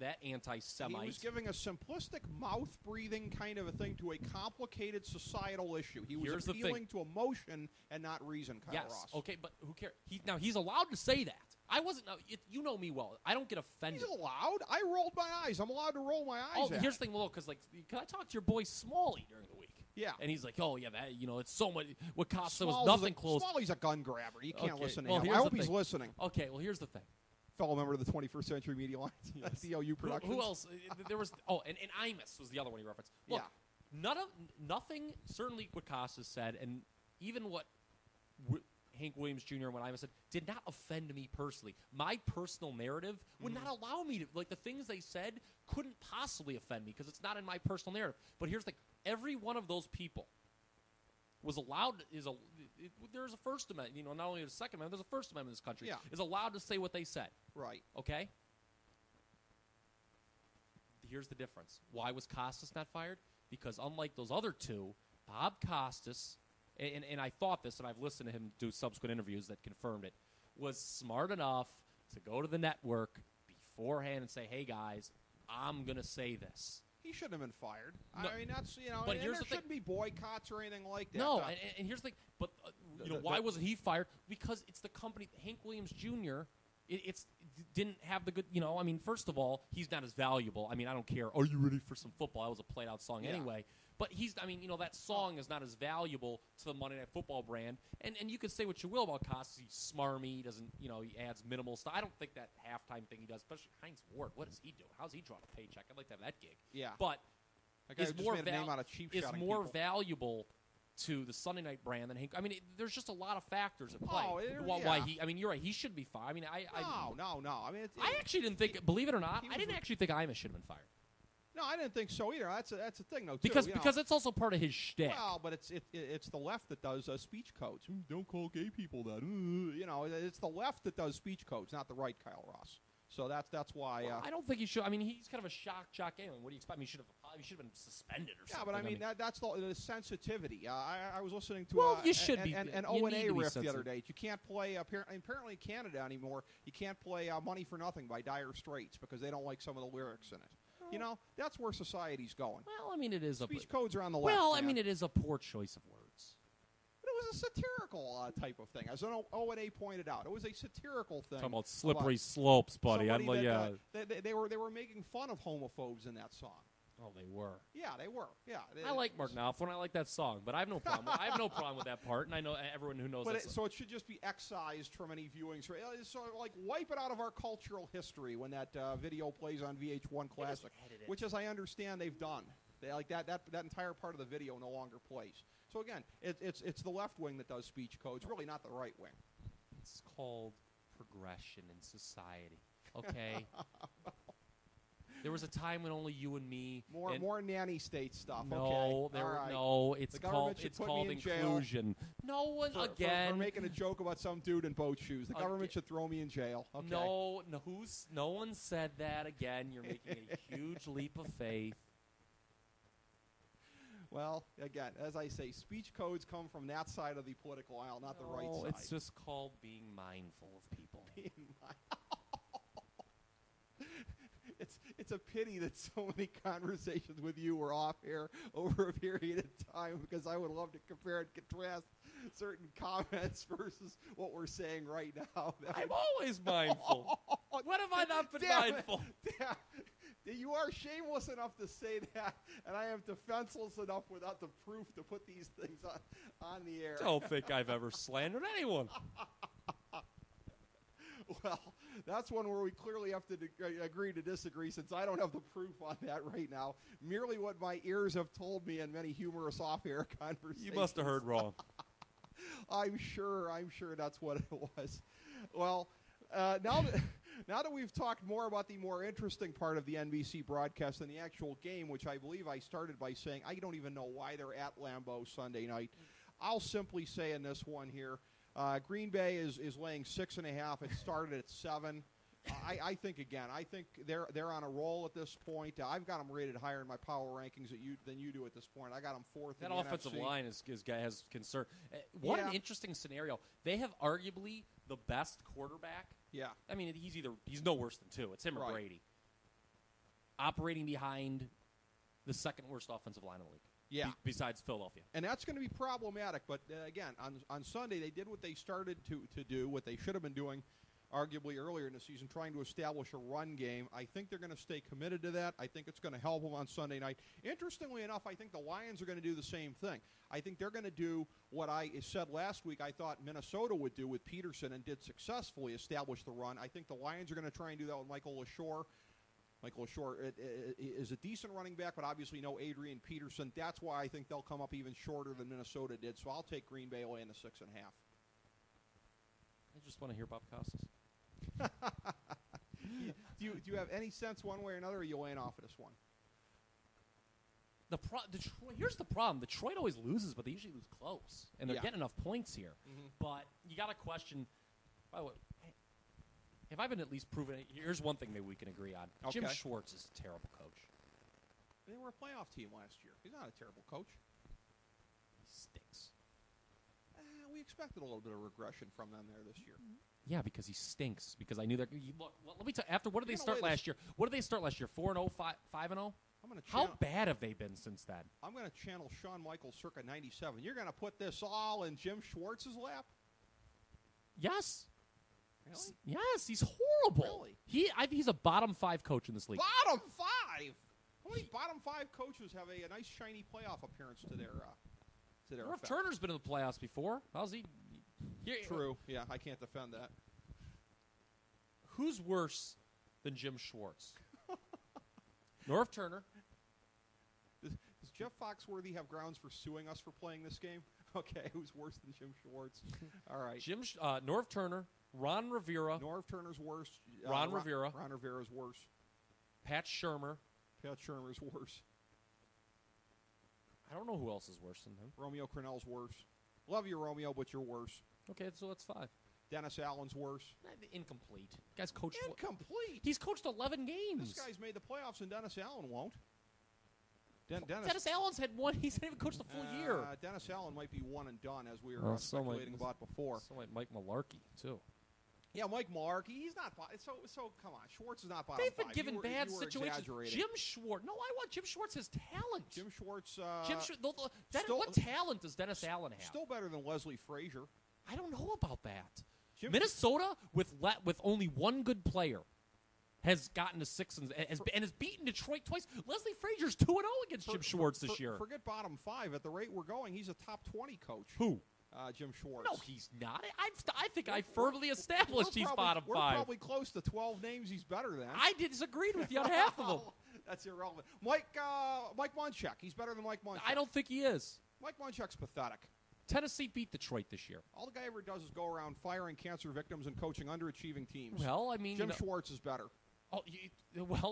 that anti-Semite. He was giving a simplistic mouth-breathing kind of a thing to a complicated societal issue. He was appealing to emotion and not reason, Kyle Ross. Okay, but who cares? He's allowed to say that. I wasn't. You know me well. I don't get offended. He's allowed. I rolled my eyes. I'm allowed to roll my eyes. Oh, here's the thing, because I talked to your boy Smalley during the week. Yeah. And he's like, oh, yeah, that, it's so much. What Costa was Smalls nothing close. Smalley's a gun grabber. You can't listen to well, him. I here's hope the he's thing. listening. Okay, well, here's the thing. Fellow member of the 21st Century Media Alliance, Yes. DOU Productions. Who else? There was, and Imus was the other one he referenced. Look, nothing, certainly what Costas said, and even what Hank Williams Jr. and what Imus said, did not offend me personally. My personal narrative would not allow me to, the things they said couldn't possibly offend me because it's not in my personal narrative. But here's the thing. Every one of those people was allowed, there's a First Amendment, not only a Second Amendment, there's a First Amendment in this country, is allowed to say what they said. Right. Okay? Here's the difference. Why was Costas not fired? Because unlike those other two, Bob Costas, and I thought this, and I've listened to him do subsequent interviews that confirmed it, was smart enough to go to the network beforehand and say, hey, guys, I'm going to say this. He shouldn't have been fired. No, I mean, that's, but and here's there the thing. shouldn't be boycotts or anything like that. No, and here's the thing. But, why wasn't he fired? Because it's the company, Hank Williams Jr., it's didn't have the good, first of all, he's not as valuable. I mean, I don't care. Are you ready for some football? That was a played-out song anyway. But that song is not as valuable to the Monday Night Football brand. And you can say what you will about Costas. He's smarmy. He doesn't, he adds minimal stuff. I don't think that halftime thing he does, especially Heinz Ward, what is he doing? How's he drawing a paycheck? I'd like to have that gig. Yeah. But is more valuable to the Sunday night brand than Hank. I mean, there's just a lot of factors at play. Why he? I mean, you're right. He should be fired. I mean, No. I mean, I actually didn't think. Believe it or not, I didn't actually think Imus should have been fired. No, I didn't think so either. That's a thing, though. Too, because it's also part of his shtick. Well, but it's the left that does speech codes. Don't call gay people that. It's the left that does speech codes, not the right, Kyle Ross. So that's why. I don't think he should. I mean, he's kind of a shock jock game. What do you expect? I mean, he should have been suspended or something. Yeah, but I mean, that's the sensitivity. I was listening to you should be an O&A riff the other day. You can't play apparently in Canada anymore. You can't play "Money for Nothing" by Dire Straits because they don't like some of the lyrics in it. That's where society's going. Well, I mean, it is speech codes are on the left. Well, I mean, it is a poor choice of words. But it was a satirical type of thing, as an O&A pointed out. It was a satirical thing. Talking about slippery slopes, buddy. They were making fun of homophobes in that song. Oh, they were. Yeah, they were. Yeah, I like Mark Knopfler. I like that song, but I have no problem. I have no problem with that part, and I know everyone who knows. So it should just be excised from any viewings. So wipe it out of our cultural history when that video plays on VH1 Classic, which, as I understand, they've done. They that entire part of the video no longer plays. So again, it's the left wing that does speech codes, really not the right wing. It's called progression in society. Okay. There was a time when only you and me. More nanny state stuff. No, okay. No, it's called inclusion. No one for making a joke about some dude in boat shoes. The government should throw me in jail. Okay. No one said that again. You're making a huge leap of faith. Well, again, as I say, speech codes come from that side of the political aisle, not the right side. It's just called being mindful of people. It's a pity that so many conversations with you were off air over a period of time, because I would love to compare and contrast certain comments versus what we're saying right now. I'm always mindful. When have I not been mindful? You are shameless enough to say that, and I am defenseless enough without the proof to put these things on the air. Don't think I've ever slandered anyone. Well, that's one where we clearly have to agree to disagree, since I don't have the proof on that right now. Merely what my ears have told me in many humorous off-air conversations. You must have heard wrong. I'm sure that's what it was. Well, now that we've talked more about the more interesting part of the NBC broadcast than the actual game, which I believe I started by saying I don't even know why they're at Lambeau Sunday night, I'll simply say in this one here, Green Bay is laying 6.5. It started at 7. I think they're on a roll at this point. I've got them rated higher in my power rankings than you do at this point. I got them 4th. That in the offensive NFC. line has concern. What an interesting scenario. They have arguably the best quarterback. Yeah. I mean, he's no worse than 2. It's him or Brady. Operating behind the second worst offensive line in the league. Yeah. Besides Philadelphia. And that's going to be problematic. But, again, on Sunday, they did what they started to do, what they should have been doing arguably earlier in the season, trying to establish a run game. I think they're going to stay committed to that. I think it's going to help them on Sunday night. Interestingly enough, I think the Lions are going to do the same thing. I think they're going to do what I said last week I thought Minnesota would do with Peterson and did successfully establish the run. I think the Lions are going to try and do that with Michael LaShore. Michael LaShore is a decent running back, but obviously no Adrian Peterson. That's why I think they'll come up even shorter than Minnesota did. So I'll take Green Bay away in the 6.5. I just want to hear Bob Costas. Do you have any sense one way or another, or are you laying off of this one? Here's the problem. Detroit always loses, but they usually lose close. And they're getting enough points here. Mm-hmm. But you got to question, by the way, have I been at least proven it? Here's one thing maybe we can agree on. Okay. Jim Schwartz is a terrible coach. They were a playoff team last year. He's not a terrible coach. He stinks. We expected a little bit of regression from them there this year. Yeah, because he stinks. Because I knew they're look. Let me tell you. After what did they start last year? What did they start last year? 4-0, 5-0. How bad have they been since then? I'm going to channel Shawn Michaels circa '97. You're going to put this all in Jim Schwartz's lap? Yes. Really? Yes, he's horrible. Really? He's a bottom 5 coach in this league. Bottom 5? How many bottom 5 coaches have a nice shiny playoff appearance to their Norv Turner's been in the playoffs before. How's he? True. Yeah, I can't defend that. Who's worse than Jim Schwartz? Norv Turner. Does Jeff Foxworthy have grounds for suing us for playing this game? Okay, who's worse than Jim Schwartz? All right. Norv Turner, Ron Rivera. Norv Turner's worse. Ron Rivera. Ron Rivera's worse. Pat Shurmur. Pat Shurmur's worse. I don't know who else is worse than him. Romeo Crennel's worse. Love you, Romeo, but you're worse. Okay, so that's 5. Dennis Allen's worse. Incomplete. Guy's coached. Incomplete? He's coached 11 games. This guy's made the playoffs, and Dennis Allen won't. Dennis Allen's had one. He's not even coached the full year. Dennis Allen might be one and done, as we were speculating about before. So might Mike Mularkey, too. Yeah, Mike Mularkey, he's not. So come on, Schwartz is not bottom 5. They've been given bad situations. Jim Schwartz. No, Jim Schwartz has talent. Jim Schwartz. What talent does Dennis Allen have? Still better than Leslie Frazier. I don't know about that. Minnesota, with only one good player, has gotten to 6 and has beaten Detroit twice. Leslie Frazier's 2-0 against Jim Schwartz this year. Forget bottom 5. At the rate we're going, he's a top 20 coach. Who? Jim Schwartz. No, he's not. I think I firmly established he's bottom 5. We're probably close to 12 names he's better than. I disagreed with you on half of them. That's irrelevant. Mike Munchak. He's better than Mike Munchak. I don't think he is. Mike Munchak's pathetic. Tennessee beat Detroit this year. All the guy ever does is go around firing cancer victims and coaching underachieving teams. Well, I mean, Jim Schwartz is better. Oh,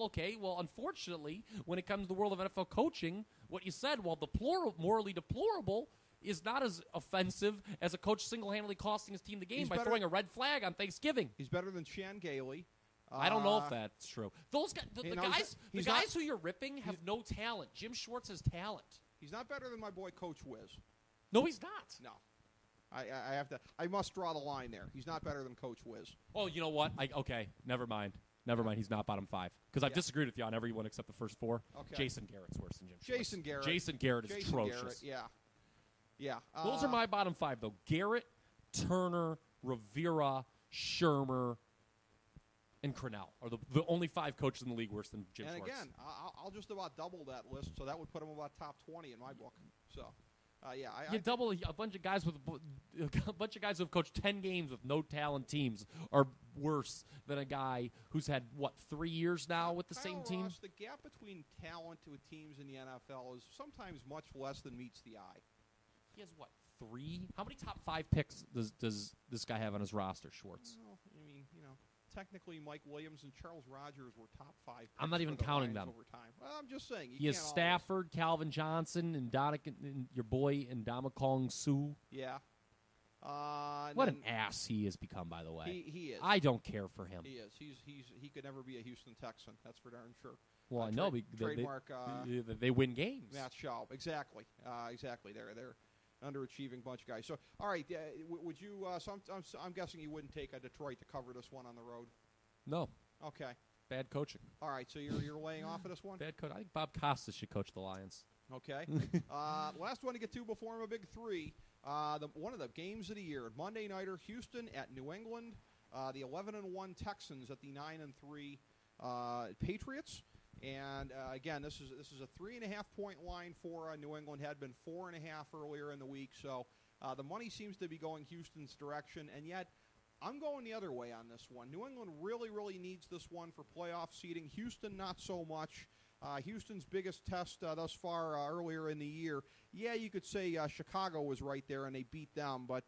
okay. Well, unfortunately, when it comes to the world of NFL coaching, what you said, while morally deplorable, is not as offensive as a coach single-handedly costing his team the game by throwing a red flag on Thanksgiving. He's better than Chan Gailey. I don't know if that's true. Those guys, the guys who you're ripping have no talent. Jim Schwartz has talent. He's not better than my boy Coach Wiz. No, he's not. No. I must draw the line there. He's not better than Coach Wiz. Oh, you know what? Okay, never mind. He's not bottom 5. Because I've disagreed with you on everyone except the first 4. Okay. Jason Garrett's worse than Jim Schwartz. Jason Garrett is atrocious. Garrett, yeah. Those are my bottom 5, though. Garrett, Turner, Rivera, Shurmur, and Crennel are the only 5 coaches in the league worse than Jim Schwartz. And again, I'll just about double that list, so that would put him about top 20 in my book. So, you double a bunch of guys who have coached 10 games with no talent teams are worse than a guy who's had 3 years now with the same team. The gap between talent with teams in the NFL is sometimes much less than meets the eye. He has 3? How many top 5 picks does this guy have on his roster, Schwartz? Well, I mean, technically Mike Williams and Charles Rogers were top 5 picks. I'm not even counting them over time. Well, I'm just saying. He has Stafford, Calvin Johnson, and your boy Ndamukong Suh. Yeah. What an ass he has become, by the way. He is. I don't care for him. He is. He could never be a Houston Texan. That's for darn sure. Well, I know. Trademark. They win games. Matt Schaub. Exactly. They're underachieving bunch of guys. So, all right, would you? I'm guessing you wouldn't take a Detroit to cover this one on the road. No. Okay. Bad coaching. All right, so you're laying off of this one. Bad coach. I think Bob Costas should coach the Lions. Okay. Last one to get to before I'm a big 3. One of the games of the year, Monday nighter, Houston at New England. the 11-1 Texans at the 9-3 Patriots. And again, this is a 3.5-point line for New England. Had been 4.5 earlier in the week, so the money seems to be going Houston's direction. And yet, I'm going the other way on this one. New England really, really needs this one for playoff seeding. Houston, not so much. Houston's biggest test thus far earlier in the year. Yeah, you could say Chicago was right there and they beat them, but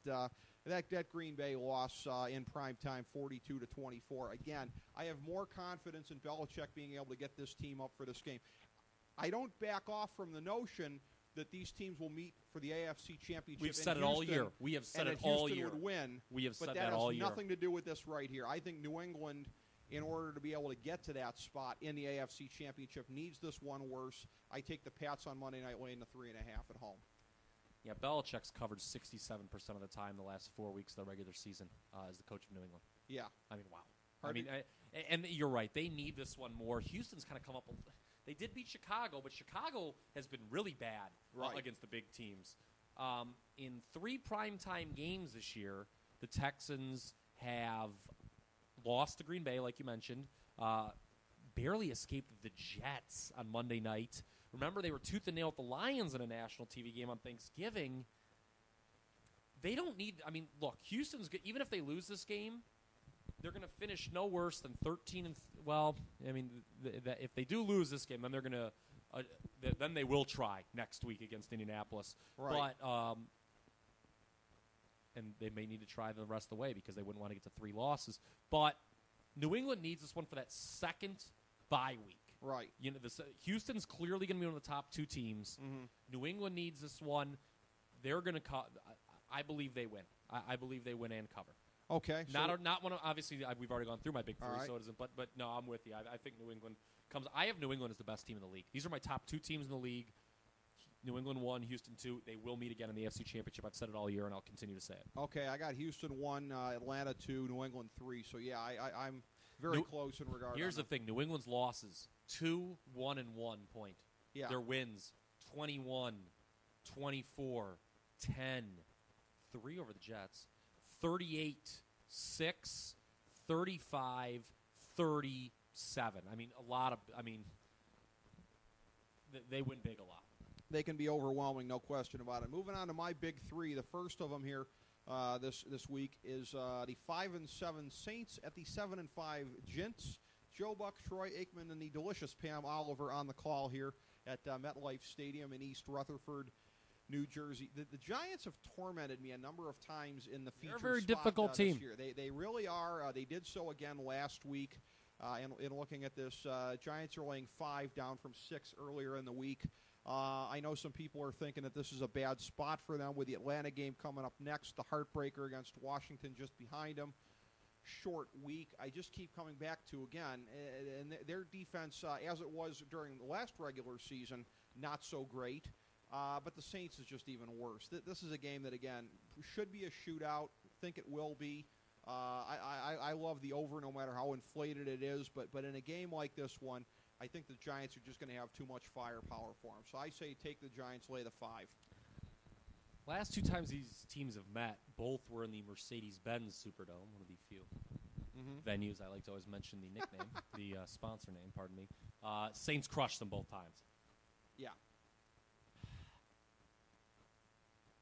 that Green Bay loss in prime time, 42-24. Again, I have more confidence in Belichick being able to get this team up for this game. I don't back off from the notion that these teams will meet for the AFC Championship. We've said it all year. We have said it all year. Would win. We have said that all year. But that has nothing to do with this right here. I think New England, in order to be able to get to that spot in the AFC Championship, needs this one worse. I take the Pats on Monday night laying the 3.5 at home. Yeah, Belichick's covered 67% of the time the last 4 weeks of the regular season as the coach of New England. Yeah. I mean, wow. And you're right. They need this one more. Houston's kind of come up. They did beat Chicago, but Chicago has been really bad against the big teams. In 3 primetime games this year, the Texans have lost to Green Bay, like you mentioned, barely escaped the Jets on Monday night. Remember, they were tooth and nail with the Lions in a national TV game on Thanksgiving. They don't need – I mean, look, Houston's – even if they lose this game, they're going to finish no worse than 13 – well, I mean, if they do lose this game, then they're going to then they will try next week against Indianapolis. Right. But and they may need to try the rest of the way because they wouldn't want to get to 3 losses. But New England needs this one for that second bye week. Right. You know, Houston's clearly going to be one of the top 2 teams. Mm-hmm. New England needs this one. They're going to I believe they win. I believe they win and cover. Okay. Not one of, obviously, we've already gone through my big 3, right. so it isn't. But no, I'm with you. I think New England comes. I have New England as the best team in the league. These are my top 2 teams in the league. New England 1, Houston 2. They will meet again in the AFC Championship. I've said it all year, and I'll continue to say it. Okay, I got Houston 1, Atlanta 2, New England 3. So, yeah, I'm very close in regard to Here's the thing. New England's losses, 2, 1, and 1 point. Yeah. Their wins, 21, 24, 10, 3 over the Jets, 38, 6, 35, 37. I mean, they win big a lot. They can be overwhelming, no question about it. Moving on to my big 3, the first of them here this week is the 5-7 Saints at the 7-5 Gents. Joe Buck, Troy Aikman, and the delicious Pam Oliver on the call here at MetLife Stadium in East Rutherford, New Jersey. The Giants have tormented me a number of times in the feature They're a very spot, difficult team. this year. They really are. They did so again last week. In looking at this, Giants are laying 5 down from 6 earlier in the week. I know some people are thinking that this is a bad spot for them with the Atlanta game coming up next, the heartbreaker against Washington just behind them. Short week. I just keep coming back to, again, and their defense, as it was during the last regular season, not so great. But the Saints is just even worse. This is a game that, again, should be a shootout. Think it will be. I love the over no matter how inflated it is. But in a game like this one, I think the Giants are just going to have too much firepower for them. So I say take the Giants, lay the 5. Last 2 times these teams have met, both were in the Mercedes-Benz Superdome, one of the few venues. I like to always mention the nickname, the sponsor name, pardon me. Saints crushed them both times. Yeah.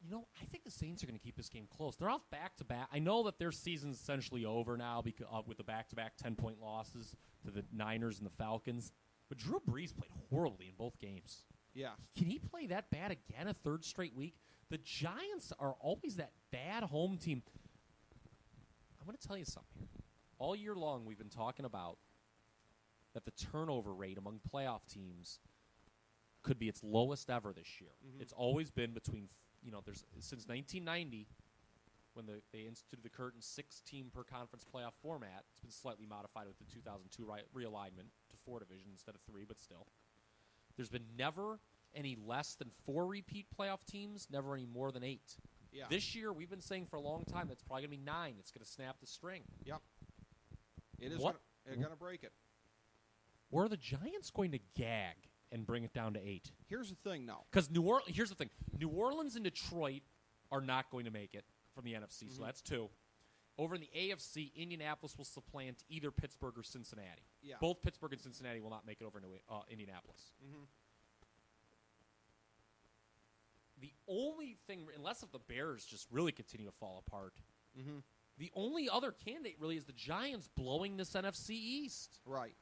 You know, I think the Saints are going to keep this game close. They're off back-to-back. I know that their season's essentially over now because with the back-to-back 10-point losses to the Niners and the Falcons. But Drew Brees played horribly in both games. Yeah. Can he play that bad again a 3rd straight week? The Giants are always that bad home team. I'm going to tell you something here. All year long we've been talking about that the turnover rate among playoff teams could be its lowest ever this year. Mm-hmm. It's always been between, since 1990 when they instituted the current 6-team per conference playoff format. It's been slightly modified with the 2002 realignment to 4 divisions instead of 3, but still. There's been never any less than 4 repeat playoff teams, never any more than 8. Yeah. This year, we've been saying for a long time that's probably going to be 9. It's going to snap the string. Yep. It is going to break it. Were the Giants going to gag and bring it down to 8? Here's the thing, now. Because here's the thing. New Orleans and Detroit are not going to make it from the NFC, so that's 2. Over in the AFC, Indianapolis will supplant either Pittsburgh or Cincinnati. Yeah. Both Pittsburgh and Cincinnati will not make it over into Indianapolis. Mm-hmm. The only thing, unless if the Bears just really continue to fall apart, mm-hmm. the only other candidate really is the Giants blowing this NFC East. Right.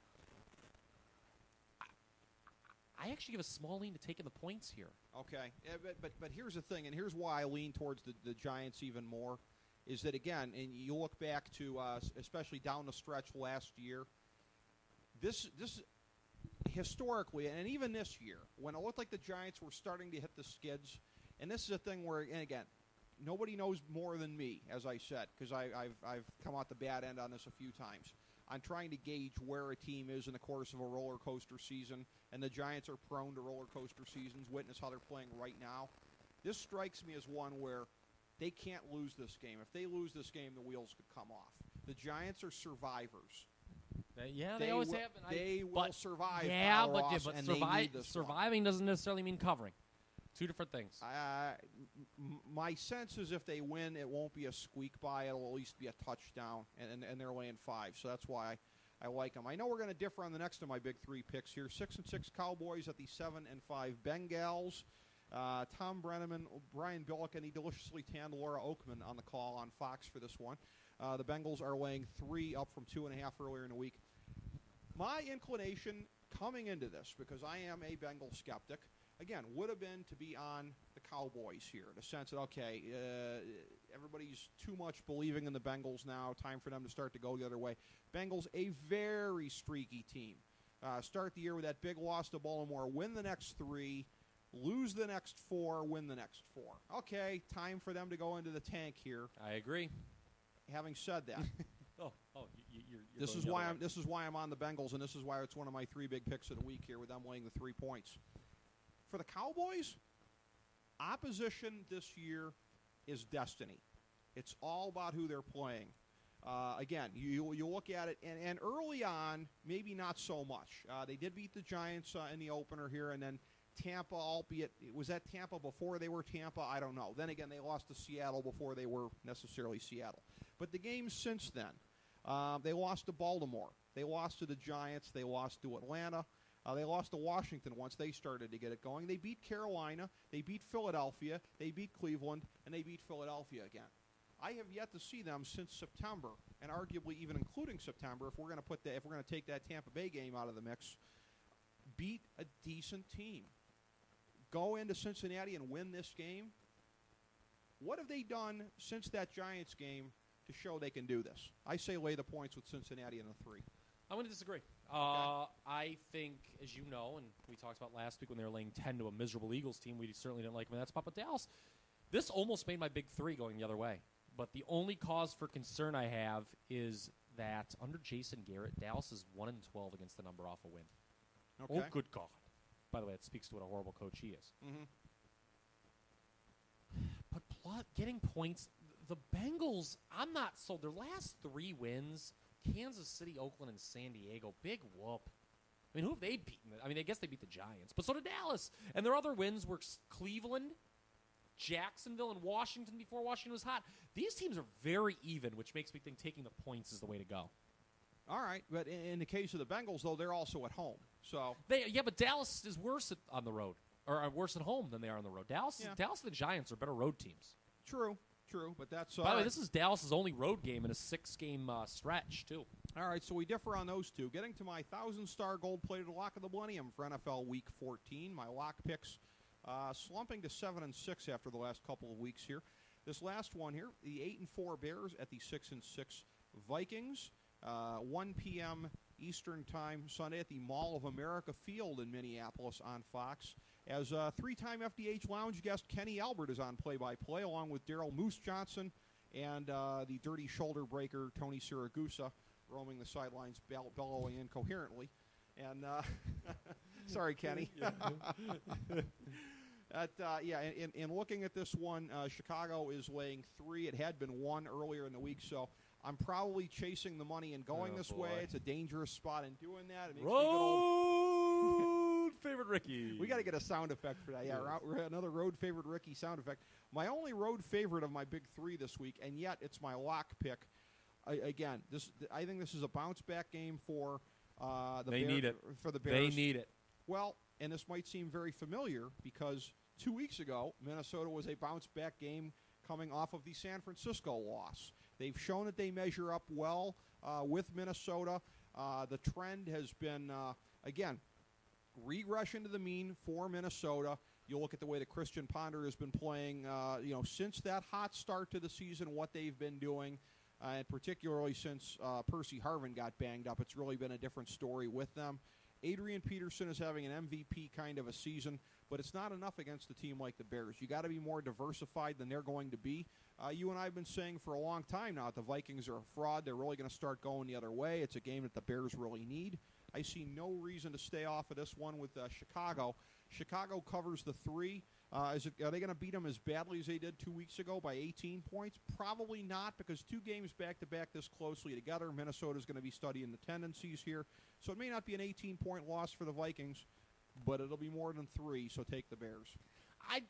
I actually give a small lean to taking the points here. Okay, but here's the thing, and here's why I lean towards the Giants even more, is that, again, and you look back to especially down the stretch last year, this historically, and even this year, when it looked like the Giants were starting to hit the skids, and this is a thing where, and again, nobody knows more than me, as I said, because I've come out the bad end on this a few times. I'm trying to gauge where a team is in the course of a roller coaster season, and the Giants are prone to roller coaster seasons. Witness how they're playing right now. This strikes me as one where they can't lose this game. If they lose this game, the wheels could come off. The Giants are survivors. They always have. They will survive. Yeah, but and they need this surviving doesn't necessarily mean covering. Two different things. My sense is if they win, it won't be a squeak by. It'll at least be a touchdown, and they're laying 5. So that's why I like them. I know we're going to differ on the next of my big 3 picks here. 6-6 Cowboys at the 7-5 Bengals. Tom Brenneman, Brian Billick, and the deliciously tanned Laura Oakman on the call on Fox for this one. The Bengals are laying 3, up from 2.5 earlier in the week. My inclination coming into this, because I am a Bengal skeptic, again, would have been to be on the Cowboys here, in the sense that, okay, everybody's too much believing in the Bengals now, time for them to start to go the other way. Bengals, a very streaky team. Start the year with that big loss to Baltimore, win the next 3, lose the next 4, win the next 4. Okay, time for them to go into the tank here. I agree. Having said that, you're this is why I'm on the Bengals, and this is why it's one of my 3 big picks of the week here, with them laying the 3 points. For the Cowboys, opposition this year is destiny. It's all about who they're playing. Again, you look at it, and early on, maybe not so much. They did beat the Giants in the opener here, and then Tampa, albeit, was that Tampa before they were Tampa? I don't know. Then again, they lost to Seattle before they were necessarily Seattle. But the games since then, they lost to Baltimore. They lost to the Giants. They lost to Atlanta. They lost to Washington once they started to get it going. They beat Carolina. They beat Philadelphia. They beat Cleveland. And they beat Philadelphia again. I have yet to see them since September, and arguably even including September, if we're going to take that Tampa Bay game out of the mix, beat a decent team. Go into Cincinnati and win this game. What have they done since that Giants game to show they can do this? I say lay the points with Cincinnati in the 3. I'm going to disagree. Okay. I think, as you know, and we talked about last week when they were laying 10 to a miserable Eagles team, we certainly didn't like them in that spot. But Dallas, this almost made my big 3 going the other way. But the only cause for concern I have is that under Jason Garrett, Dallas is 1-12 against the number off a win. Okay. Oh, good God. By the way, it speaks to what a horrible coach he is. Mm-hmm. But getting points, the Bengals, I'm not sold. Their last 3 wins, Kansas City, Oakland, and San Diego, big whoop. I mean, who have they beaten? I mean, I guess they beat the Giants, but so did Dallas. And their other wins were Cleveland, Jacksonville, and Washington before Washington was hot. These teams are very even, which makes me think taking the points is the way to go. All right, but in the case of the Bengals, though, they're also at home. So but Dallas is worse on the road, or worse at home than they are on the road. Dallas and the Giants are better road teams. True, but that's by the way, this is Dallas's only road game in a 6-game stretch too. All right, so we differ on those 2. Getting to my 1,000-star gold-plated lock of the millennium for NFL Week 14, my lock picks slumping to 7-6 after the last couple of weeks here. This last one here, the 8-4 Bears at the 6-6 Vikings. 1 p.m. Eastern Time Sunday at the Mall of America Field in Minneapolis on Fox, as 3-time FDH Lounge guest Kenny Albert is on play-by-play, along with Daryl Moose Johnson and the dirty shoulder breaker Tony Siragusa roaming the sidelines, bellowing incoherently. And sorry, Kenny. In looking at this one, Chicago is laying 3. It had been 1 earlier in the week, so I'm probably chasing the money and going this way. It's a dangerous spot in doing that. It makes road favorite Ricky. We got to get a sound effect for that. Yeah, another road favorite Ricky sound effect. My only road favorite of my big 3 this week, and yet it's my lock pick. again, I think this is a bounce-back game for the They need it. For the Bears. They need it. Well, and this might seem very familiar because 2 weeks ago, Minnesota was a bounce-back game coming off of the San Francisco loss. They've shown that they measure up well with Minnesota. The trend has been, again, regression to the mean for Minnesota. You look at the way that Christian Ponder has been playing, since that hot start to the season, what they've been doing, and particularly since Percy Harvin got banged up. It's really been a different story with them. Adrian Peterson is having an MVP kind of a season, but it's not enough against a team like the Bears. You got to be more diversified than they're going to be. You and I have been saying for a long time now that the Vikings are a fraud. They're really going to start going the other way. It's a game that the Bears really need. I see no reason to stay off of this one with Chicago. Chicago covers the 3. Are they going to beat them as badly as they did 2 weeks ago by 18 points? Probably not, because 2 games back-to-back this closely together. Minnesota's going to be studying the tendencies here. So it may not be an 18-point loss for the Vikings, but it'll be more than 3, so take the Bears. I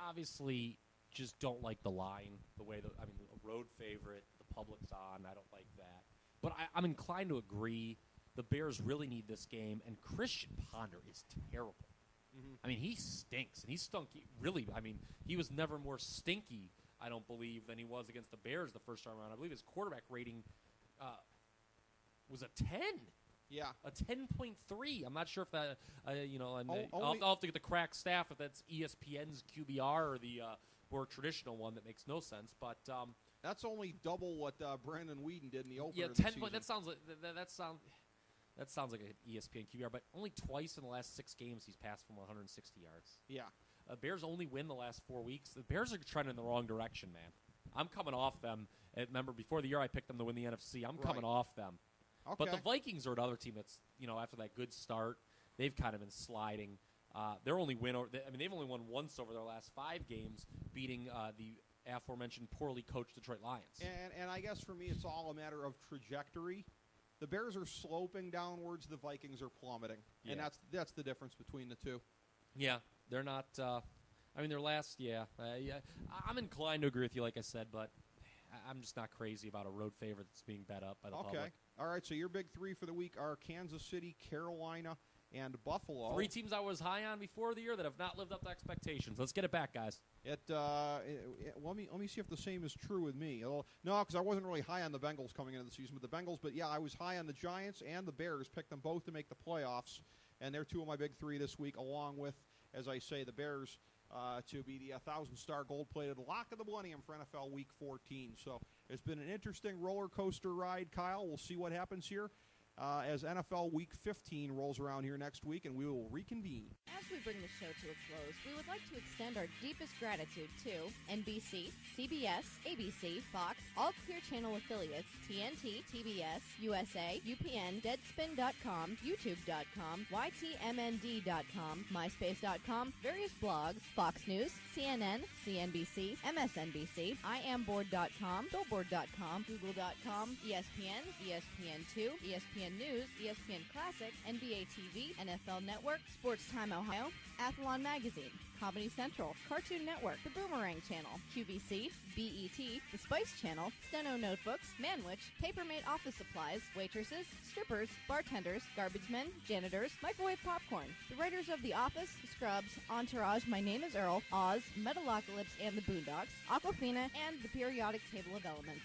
obviously just don't like the line, the way a road favorite, the public's on. I don't like that. But I'm inclined to agree. The Bears really need this game, and Christian Ponder is terrible. Mm-hmm. He stinks, and he stunk. He was never more stinky, I don't believe, than he was against the Bears the first time around. I believe his quarterback rating was a 10. Yeah. A 10.3. I'm not sure if that, I'll have to get the crack staff if that's ESPN's QBR or the more traditional one that makes no sense. But that's only double what Brandon Weeden did in the opener. Yeah, 10 points. That sounds like an ESPN QBR, but only twice in the last 6 games he's passed from 160 yards. Yeah. Bears only win the last 4 weeks. The Bears are trending in the wrong direction, man. I'm coming off them. Remember, before the year I picked them to win the NFC. I'm coming off them. Okay. But the Vikings are another team that's, after that good start, they've kind of been sliding. Their only win, they've only won once over their last 5 games, beating the aforementioned poorly coached Detroit Lions. And I guess for me, it's all a matter of trajectory. The Bears are sloping downwards. The Vikings are plummeting, and that's the difference between the two. Yeah, they're not. Their last. I'm inclined to agree with you, like I said, but I'm just not crazy about a road favorite that's being bet up by the public. Okay, all right. So your big 3 for the week are Kansas City, Carolina, and Buffalo. 3 teams I was high on before the year that have not lived up to expectations. Let's get it back, guys. Let me see if the same is true with me. No, because I wasn't really high on the Bengals coming into the season with the Bengals, but yeah, I was high on the Giants and the Bears. Picked them both to make the playoffs, and they're 2 of my big 3 this week, along with, as I say, the Bears to be the 1,000-star gold-plated lock of the millennium for NFL Week 14. So it's been an interesting roller coaster ride, Kyle. We'll see what happens here as NFL Week 15 rolls around here next week, and we will reconvene. As we bring the show to a close, we would like to extend our deepest gratitude to NBC, CBS, ABC, Fox, all Clear Channel affiliates, TNT, TBS, USA, UPN, Deadspin.com, YouTube.com, YTMND.com, MySpace.com, various blogs, Fox News, CNN, CNBC, MSNBC, IamBoard.com, Billboard.com, Google.com, ESPN, ESPN2, ESPN News, ESPN Classic, NBA TV, NFL Network, Sports Time Ohio, Athlon Magazine, Comedy Central, Cartoon Network, The Boomerang Channel, QVC, BET, The Spice Channel, Steno Notebooks, Manwich, Papermate Office Supplies, waitresses, strippers, bartenders, garbage men, janitors, microwave popcorn, the writers of The Office, Scrubs, Entourage, My Name is Earl, Oz, Metalocalypse and the Boondocks, Aquafina, and the Periodic Table of Elements.